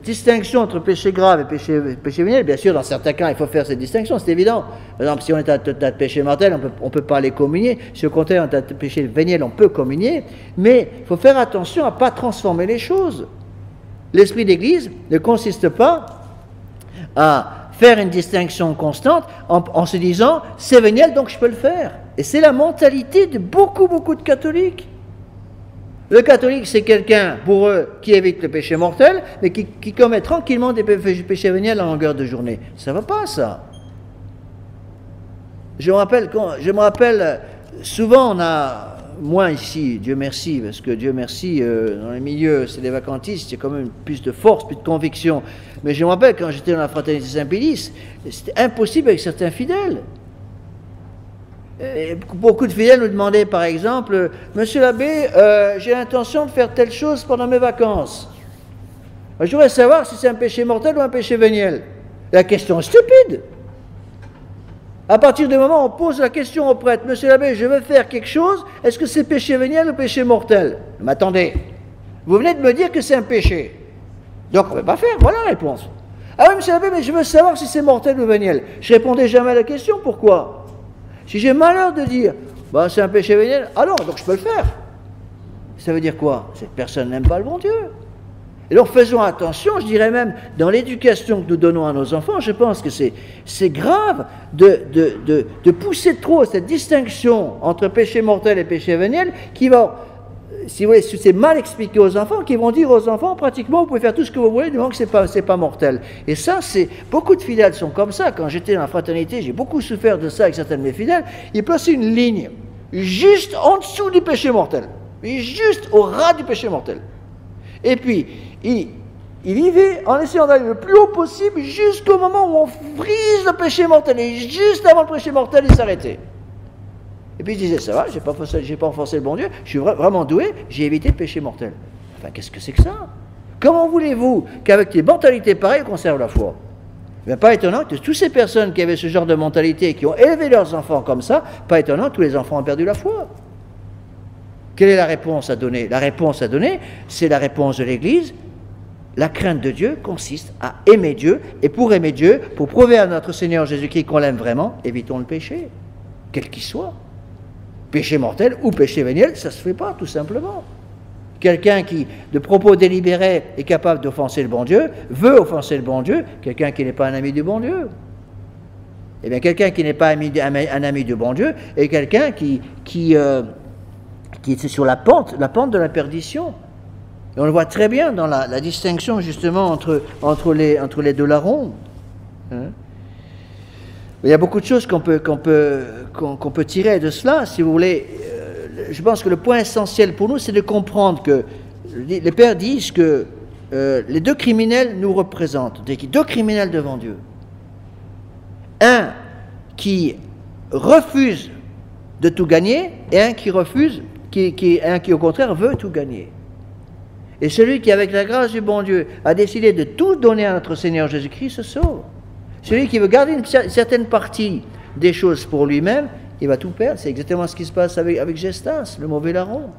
distinction entre péché grave et péché véniel. Bien sûr, dans certains cas, il faut faire cette distinction, c'est évident. Par exemple, si on est à de péché mortel, on ne peut pas les communier. Si au contraire, on est à de péché véniel, on peut communier. Mais il faut faire attention à ne pas transformer les choses. L'esprit d'Église ne consiste pas à faire une distinction constante en se disant « c'est véniel, donc je peux le faire ». Et c'est la mentalité de beaucoup de catholiques. Le catholique, c'est quelqu'un, pour eux, qui évite le péché mortel, mais qui commet tranquillement des péchés véniels en longueur de journée. Ça ne va pas, ça. Je me rappelle, souvent on a, moins ici, Dieu merci, parce que Dieu merci, dans les milieux, c'est des vacantistes, il y a quand même plus de force, plus de conviction. Mais je me rappelle, quand j'étais dans la fraternité Saint-Pédis, c'était impossible avec certains fidèles. Et beaucoup de fidèles nous demandaient, par exemple, « Monsieur l'abbé, j'ai l'intention de faire telle chose pendant mes vacances. Je voudrais savoir si c'est un péché mortel ou un péché véniel. » La question est stupide. À partir du moment où on pose la question au prêtre, « Monsieur l'abbé, je veux faire quelque chose, est-ce que c'est péché véniel ou péché mortel ?» Mais attendez, vous venez de me dire que c'est un péché. Donc on ne peut pas faire, voilà la réponse. « Ah oui, monsieur l'abbé, mais je veux savoir si c'est mortel ou véniel. » Je répondais jamais à la question, pourquoi ? Si j'ai malheur de dire, bah, c'est un péché véniel, ah non, donc je peux le faire. Ça veut dire quoi? Cette personne n'aime pas le bon Dieu. Et donc faisons attention, je dirais même, dans l'éducation que nous donnons à nos enfants, je pense que c'est grave de pousser trop cette distinction entre péché mortel et péché véniel qui va, si vous voulez, c'est mal expliqué aux enfants, qui vont dire aux enfants, pratiquement, vous pouvez faire tout ce que vous voulez, du moment que c'est pas mortel. Et ça, beaucoup de fidèles sont comme ça. Quand j'étais dans la fraternité, j'ai beaucoup souffert de ça avec certains de mes fidèles. Ils plaçaient une ligne juste en dessous du péché mortel, juste au ras du péché mortel. Et puis, il vivait en essayant d'aller le plus haut possible jusqu'au moment où on frise le péché mortel. Et juste avant le péché mortel, il s'arrêtait. Et puis il disait, ça va, j'ai pas enfoncé le bon Dieu, je suis vraiment doué, j'ai évité le péché mortel. Enfin, qu'est-ce que c'est que ça? Comment voulez-vous qu'avec des mentalités pareilles, on conserve la foi? Bien, pas étonnant que toutes ces personnes qui avaient ce genre de mentalité et qui ont élevé leurs enfants comme ça, pas étonnant que tous les enfants ont perdu la foi. Quelle est la réponse à donner? La réponse à donner, c'est la réponse de l'Église. La crainte de Dieu consiste à aimer Dieu, et pour aimer Dieu, pour prouver à notre Seigneur Jésus-Christ qu'on l'aime vraiment, évitons le péché, quel qu'il soit. Péché mortel ou péché véniel, ça ne se fait pas, tout simplement. Quelqu'un qui, de propos délibérés, est capable d'offenser le bon Dieu, veut offenser le bon Dieu, quelqu'un qui n'est pas un ami du bon Dieu. Eh bien, quelqu'un qui n'est pas un ami du bon Dieu est quelqu'un qui est sur la pente de la perdition. Et on le voit très bien dans la distinction, justement, entre les deux larrons. Hein? Il y a beaucoup de choses qu'on peut tirer de cela, si vous voulez. Je pense que le point essentiel pour nous, c'est de comprendre que les pères disent que les deux criminels nous représentent, deux criminels devant Dieu. Un qui refuse de tout gagner et un qui refuse, un qui au contraire veut tout gagner. Et celui qui, avec la grâce du bon Dieu, a décidé de tout donner à notre Seigneur Jésus-Christ se sauve. Celui qui veut garder une certaine partie des choses pour lui-même, il va tout perdre. C'est exactement ce qui se passe avec Gestas, le mauvais larron.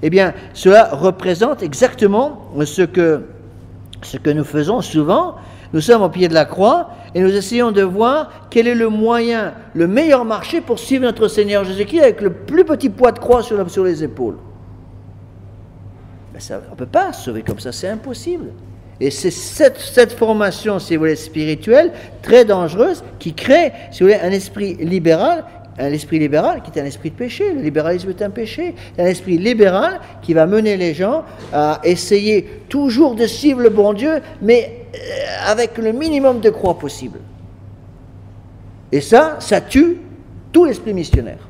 Eh bien, cela représente exactement ce que nous faisons souvent. Nous sommes au pied de la croix et nous essayons de voir quel est le moyen, le meilleur marché pour suivre notre Seigneur Jésus-Christ avec le plus petit poids de croix sur les épaules. Mais on ne peut pas se sauver comme ça, c'est impossible. Et c'est cette formation, si vous voulez, spirituelle, très dangereuse, qui crée, si vous voulez, un esprit libéral qui est un esprit de péché. Le libéralisme est un péché. Un esprit libéral qui va mener les gens à essayer toujours de suivre le bon Dieu, mais avec le minimum de croix possible. Et ça tue tout l'esprit missionnaire.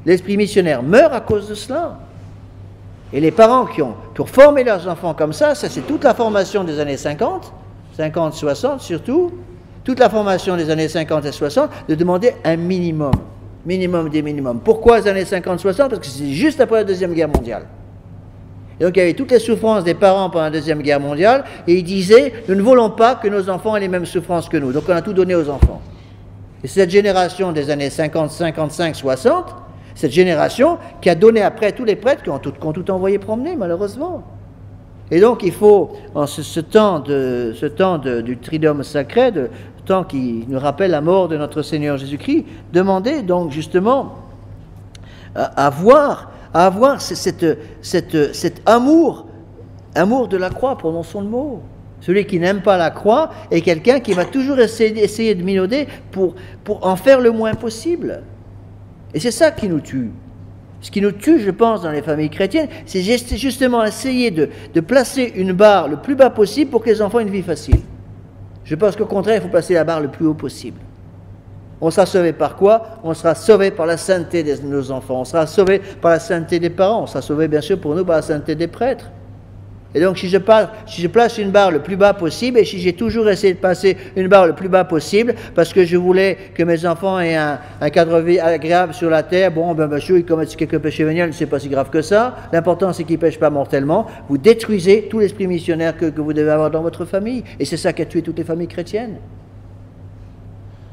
L'esprit missionnaire meurt à cause de cela. Et les parents qui ont formé leurs enfants comme ça, c'est toute la formation des années 50, 60 surtout, toute la formation des années 50 et 60, de demander un minimum. Minimum des minimums. Pourquoi les années 50-60? Parce que c'est juste après la Deuxième Guerre mondiale. Et donc il y avait toutes les souffrances des parents pendant la Deuxième Guerre mondiale, et ils disaient, nous ne voulons pas que nos enfants aient les mêmes souffrances que nous. Donc on a tout donné aux enfants. Et cette génération des années 50, 55, 60, cette génération qui a donné après tous les prêtres qui ont tout envoyé promener, malheureusement. Et donc il faut, en ce temps du Triduum sacré, le temps qui nous rappelle la mort de notre Seigneur Jésus-Christ, demander donc justement à avoir cet amour de la croix, prononçons le mot. Celui qui n'aime pas la croix est quelqu'un qui va toujours essayer de minauder pour en faire le moins possible. Et c'est ça qui nous tue. Ce qui nous tue, je pense, dans les familles chrétiennes, c'est justement essayer de placer une barre le plus bas possible pour que les enfants aient une vie facile. Je pense qu'au contraire, il faut placer la barre le plus haut possible. On sera sauvé par quoi? On sera sauvé par la sainteté de nos enfants. On sera sauvé par la sainteté des parents. On sera sauvé, bien sûr, pour nous, par la sainteté des prêtres. Et donc, si je place une barre le plus bas possible, et si j'ai toujours essayé de placer une barre le plus bas possible, parce que je voulais que mes enfants aient un cadre de vie agréable sur la terre, bon, ben monsieur, ils commettent quelques péchés véniels, c'est pas si grave que ça. L'important, c'est qu'ils ne pêchent pas mortellement. Vous détruisez tout l'esprit missionnaire que vous devez avoir dans votre famille. Et c'est ça qui a tué toutes les familles chrétiennes.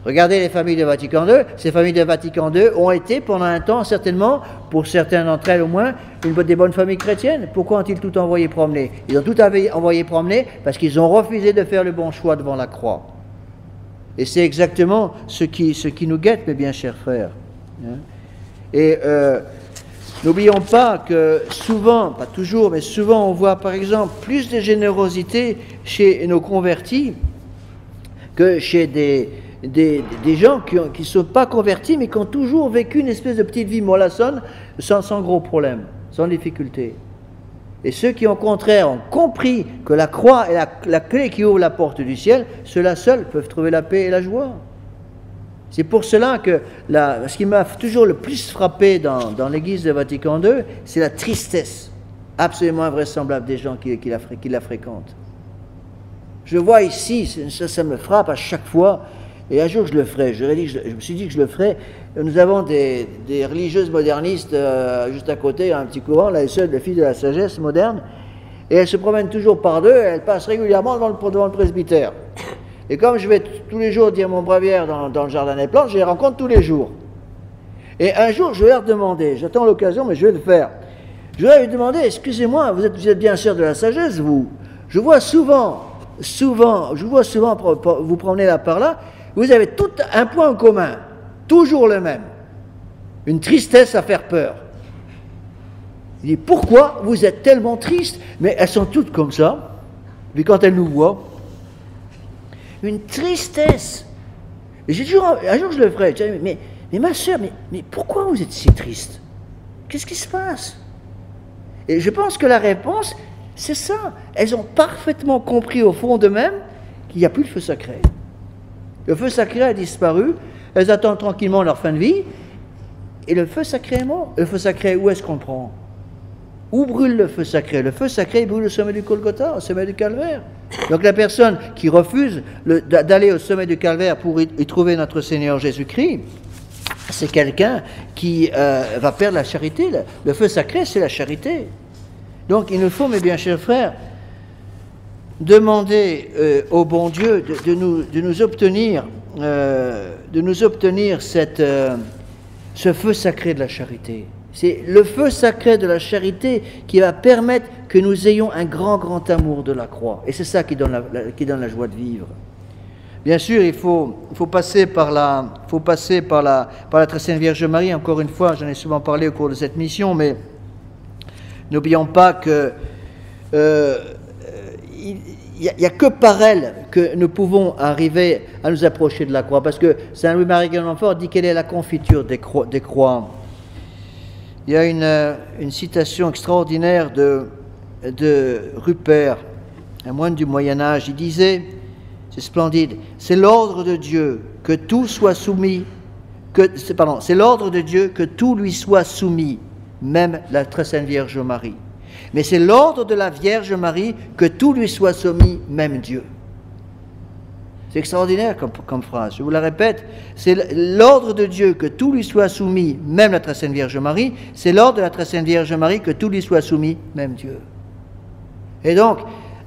Regardez les familles de Vatican II. Ces familles de Vatican II ont été pendant un temps, certainement, pour certaines d'entre elles au moins, des bonnes familles chrétiennes. Pourquoi ont-ils tout envoyé promener? Ils ont tout envoyé promener parce qu'ils ont refusé de faire le bon choix devant la croix. Et c'est exactement ce qui nous guette, mes bien chers frères. Et n'oublions pas que souvent, pas toujours, mais souvent on voit par exemple plus de générosité chez nos convertis que chez des gens qui ne sont pas convertis, mais qui ont toujours vécu une espèce de petite vie mollassonne, sans gros problème, sans difficulté. Et ceux qui, au contraire, ont compris que la croix est la clé qui ouvre la porte du ciel, ceux-là seuls peuvent trouver la paix et la joie. C'est pour cela que ce qui m'a toujours le plus frappé dans l'église de Vatican II, c'est la tristesse absolument invraisemblable des gens qui la fréquentent. Je vois ici, ça me frappe à chaque fois. Et un jour je le ferai, je me suis dit que je le ferai. Nous avons des religieuses modernistes juste à côté, un petit couvent, là, les filles de la sagesse moderne, et elles se promènent toujours par deux, et elles passent régulièrement devant le presbytère. Et comme je vais tous les jours dire mon bréviaire dans le jardin des plantes, je les rencontre tous les jours. Et un jour je vais leur demander, j'attends l'occasion, mais je vais le faire. Je vais lui demander, excusez-moi, vous êtes bien sûr de la sagesse, vous? Je vois souvent vous promener là par là. Vous avez tout un point en commun, toujours le même, une tristesse à faire peur. Il dit, pourquoi vous êtes tellement triste? Mais elles sont toutes comme ça, puis quand elles nous voient, une tristesse. Et j'ai toujours, un jour je le ferai, mais ma soeur, mais pourquoi vous êtes si triste? Qu'est-ce qui se passe? Et je pense que la réponse, c'est ça. Elles ont parfaitement compris au fond d'eux-mêmes qu'il n'y a plus de feu sacré. Le feu sacré a disparu, elles attendent tranquillement leur fin de vie, et le feu sacré est mort. Le feu sacré, où est-ce qu'on le prend? Où brûle le feu sacré? Le feu sacré brûle au sommet du Golgotha, au sommet du Calvaire. Donc la personne qui refuse d'aller au sommet du Calvaire pour y trouver notre Seigneur Jésus-Christ, c'est quelqu'un qui va perdre la charité. Le feu sacré, c'est la charité. Donc il nous faut, mes bien chers frères, demander au bon Dieu de nous obtenir ce feu sacré de la charité. C'est le feu sacré de la charité qui va permettre que nous ayons un grand, grand amour de la croix. Et c'est ça qui donne la joie de vivre. Bien sûr, il faut passer par la très sainte Vierge Marie. Encore une fois, j'en ai souvent parlé au cours de cette mission, mais n'oublions pas que il n'y a que par elle que nous pouvons arriver à nous approcher de la croix. Parce que Saint Louis-Marie Guénon-Montfort dit quelle est la confiture des croix. Il y a une citation extraordinaire de Rupert, un moine du Moyen-Âge. Il disait, c'est splendide, c'est l'ordre de Dieu que tout soit soumis, c'est l'ordre de Dieu que tout lui soit soumis, même la très sainte Vierge Marie. Mais c'est l'ordre de la Vierge Marie que tout lui soit soumis, même Dieu. C'est extraordinaire comme phrase. Je vous la répète, c'est l'ordre de Dieu que tout lui soit soumis, même la très sainte Vierge Marie. C'est l'ordre de la très sainte Vierge Marie que tout lui soit soumis, même Dieu. Et donc,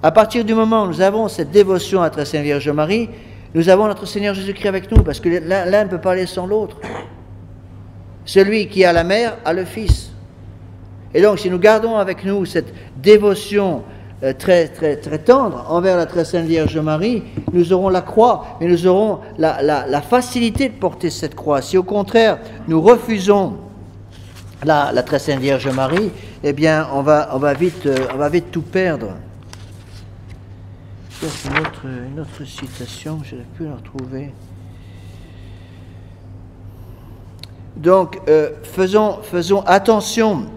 à partir du moment où nous avons cette dévotion à la très sainte Vierge Marie, nous avons notre Seigneur Jésus-Christ avec nous, parce que l'un ne peut pas aller sans l'autre. Celui qui a la mère a le Fils. Et donc, si nous gardons avec nous cette dévotion très tendre envers la très sainte Vierge Marie, nous aurons la croix, mais nous aurons la facilité de porter cette croix. Si au contraire, nous refusons la très sainte Vierge Marie, eh bien, on va vite tout perdre. Une autre citation, je n'ai pu la retrouver. Donc, faisons attention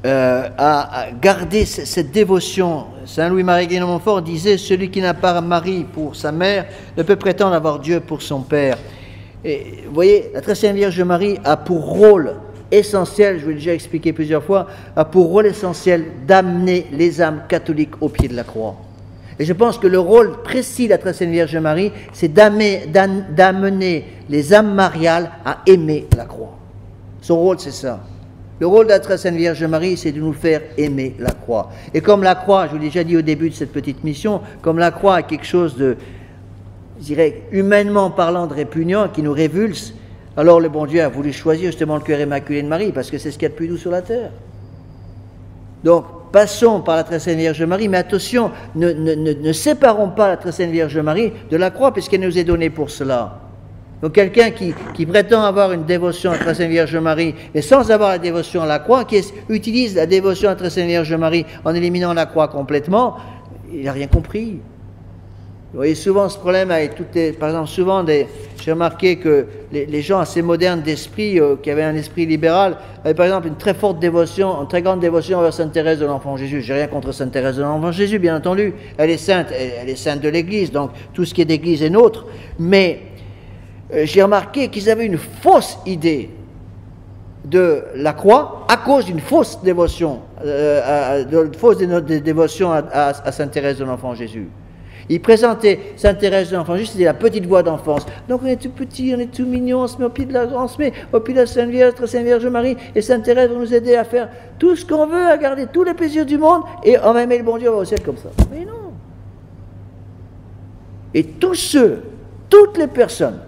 à garder cette dévotion. Saint Louis-Marie Guénon Montfort disait « Celui qui n'a pas Marie pour sa mère ne peut prétendre avoir Dieu pour son Père ». Et vous voyez, la très sainte Vierge Marie a pour rôle essentiel, je vous l'ai déjà expliqué plusieurs fois, a pour rôle essentiel d'amener les âmes catholiques au pied de la croix. Et je pense que le rôle précis de la très sainte Vierge Marie, c'est d'amener les âmes mariales à aimer la croix. Son rôle, c'est ça. Le rôle de la très sainte Vierge Marie, c'est de nous faire aimer la croix. Et comme la croix, je vous l'ai déjà dit au début de cette petite mission, comme la croix est quelque chose de, je dirais, humainement parlant, de répugnant, qui nous révulse, alors le bon Dieu a voulu choisir justement le cœur immaculé de Marie, parce que c'est ce qu'il y a de plus doux sur la terre. Donc, passons par la très sainte Vierge Marie, mais attention, ne séparons pas la très sainte Vierge Marie de la croix, puisqu'elle nous est donnée pour cela. Donc quelqu'un qui prétend avoir une dévotion à la très sainte Vierge Marie, mais sans avoir la dévotion à la croix, qui utilise la dévotion à la très sainte Vierge Marie en éliminant la croix complètement, il n'a rien compris. Vous voyez souvent ce problème avec toutes les... Par exemple, souvent, j'ai remarqué que les gens assez modernes d'esprit, qui avaient un esprit libéral, avaient par exemple une très forte dévotion, une très grande dévotion envers Sainte Thérèse de l'Enfant Jésus. Je n'ai rien contre Sainte Thérèse de l'Enfant Jésus, bien entendu. Elle est sainte de l'Église, donc tout ce qui est d'Église est nôtre. Mais j'ai remarqué qu'ils avaient une fausse idée de la croix à cause d'une fausse dévotion, dévotion à Sainte Thérèse de l'Enfant Jésus. Il présentait Sainte Thérèse de l'Enfant Jésus, c'était la petite voix d'enfance. Donc on est tout petit, on est tout mignon, on se met au pied de la Sainte Vierge, très Sainte Vierge Marie, et Sainte Thérèse va nous aider à faire tout ce qu'on veut, à garder tous les plaisirs du monde, et on va aimer le bon Dieu, on va au ciel comme ça. Mais non. Et toutes les personnes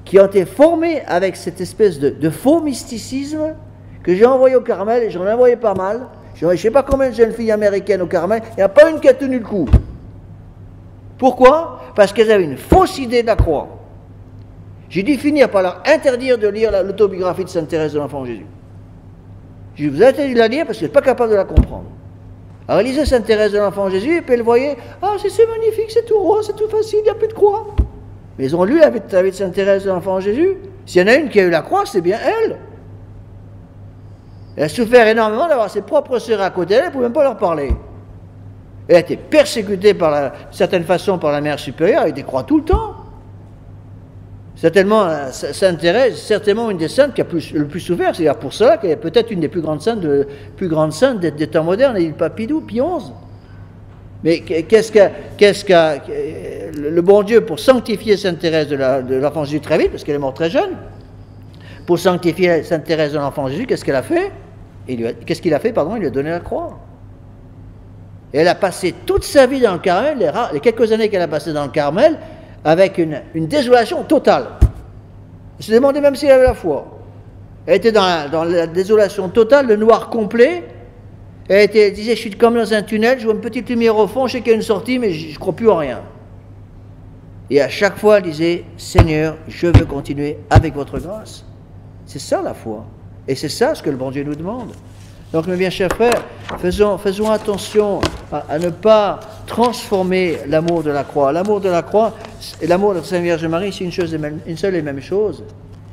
qui ont été formées avec cette espèce de faux mysticisme que j'ai envoyé au Carmel, et j'en ai envoyé pas mal. Je ne sais pas combien de jeunes filles américaines au Carmel, il n'y a pas une qui a tenu le coup. Pourquoi? Parce qu'elles avaient une fausse idée de la croix. J'ai dû finir par leur interdire de lire l'autobiographie de Sainte Thérèse de l'Enfant Jésus. Je vous ai interdit de la lire parce que je n'êtes pas capable de la comprendre. Alors, lisez Sainte Thérèse de l'Enfant Jésus, et puis elles voyaient, ah, c'est magnifique, c'est tout rose, c'est tout facile, il n'y a plus de croix. Mais ils ont lu avec Sainte Thérèse de l'Enfant Jésus. S'il y en a une qui a eu la croix, c'est bien elle. Elle a souffert énormément d'avoir ses propres sœurs à côté d'elle, elle ne pouvait même pas leur parler. Elle a été persécutée d'une certaine façon par la mère supérieure, avec des croix tout le temps. Certainement, Sainte Thérèse, certainement une des saintes qui a le plus souffert. C'est pour cela qu'elle est peut-être une des plus grandes saintes des temps modernes, et le pape Pie XI. Mais le bon Dieu, pour sanctifier Sainte Thérèse de l'Enfant Jésus très vite, parce qu'elle est morte très jeune, pour sanctifier Sainte Thérèse de l'Enfant Jésus, qu'est-ce qu'elle a fait? Qu'est-ce qu'il a fait, pardon? Il lui a donné la croix. Et elle a passé toute sa vie dans le Carmel, les quelques années qu'elle a passées dans le Carmel, avec une désolation totale. Elle se demandait même si elle avait la foi. Elle était dans la désolation totale, le noir complet. Elle disait, je suis comme dans un tunnel, je vois une petite lumière au fond, je sais qu'il y a une sortie, mais je ne crois plus en rien. Et à chaque fois, elle disait, Seigneur, je veux continuer avec votre grâce. C'est ça la foi. Et c'est ça ce que le bon Dieu nous demande. Donc, mes bien chers frères, faisons attention à ne pas transformer l'amour de la croix. L'amour de la croix et l'amour de la Sainte Vierge Marie, c'est une seule et même chose.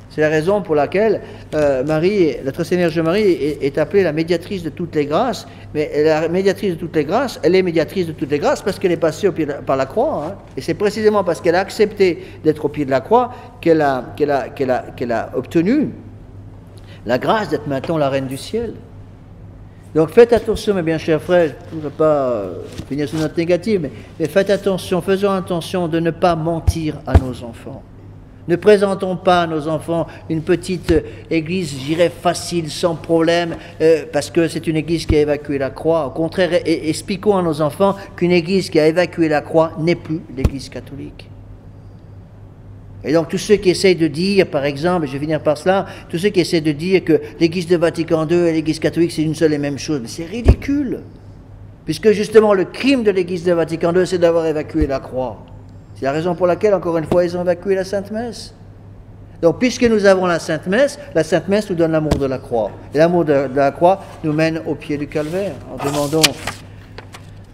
C'est la raison pour laquelle la très Sainte Vierge Marie est appelée la médiatrice de toutes les grâces. Mais la médiatrice de toutes les grâces, elle est médiatrice de toutes les grâces parce qu'elle est passée par la croix. Hein. Et c'est précisément parce qu'elle a accepté d'être au pied de la croix qu'elle a obtenu la grâce d'être maintenant la reine du ciel. Donc faites attention, mes bien chers frères, je ne voudrais pas finir sur une note négative, mais faites attention, faisons attention de ne pas mentir à nos enfants. Ne présentons pas à nos enfants une petite église, je dirais, facile, sans problème, parce que c'est une église qui a évacué la croix. Au contraire, expliquons à nos enfants qu'une église qui a évacué la croix n'est plus l'église catholique. Et donc tous ceux qui essayent de dire, par exemple, je vais finir par cela, tous ceux qui essayent de dire que l'église de Vatican II et l'église catholique c'est une seule et même chose, mais c'est ridicule. Puisque justement le crime de l'église de Vatican II c'est d'avoir évacué la croix. C'est la raison pour laquelle, encore une fois, ils ont évacué la Sainte Messe. Donc, puisque nous avons la Sainte Messe nous donne l'amour de la croix. Et l'amour de la croix nous mène au pied du calvaire, en demandant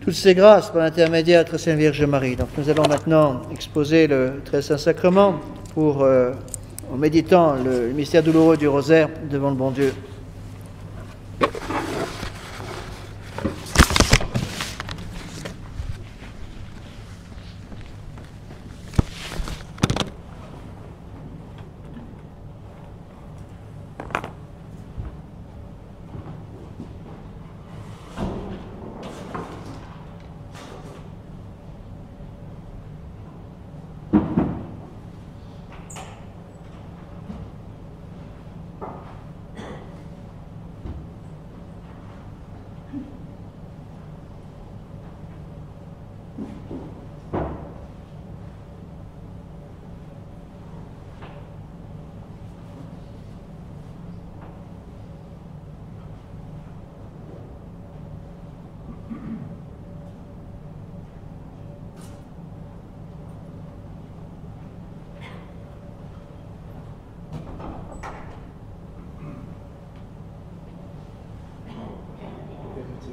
toutes ces grâces par l'intermédiaire de la Sainte Vierge Marie. Donc, nous allons maintenant exposer le Très Saint Sacrement en méditant le mystère douloureux du rosaire devant le bon Dieu.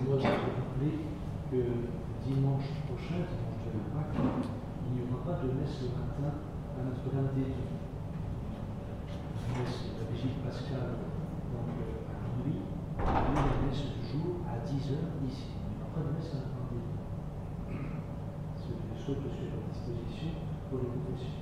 Moi, je vais rappeler que dimanche prochain, dimanche de la Pâque, il n'y aura pas de messe le matin à Notre-Dame des Eaux. Messe de la Vigile Pascale, donc à minuit, et la messe du jour à 10h ici. Il n'y aura pas de messe à Notre-Dame des Eaux. Ceux qui souhaitent suivre la disposition pour les confessions.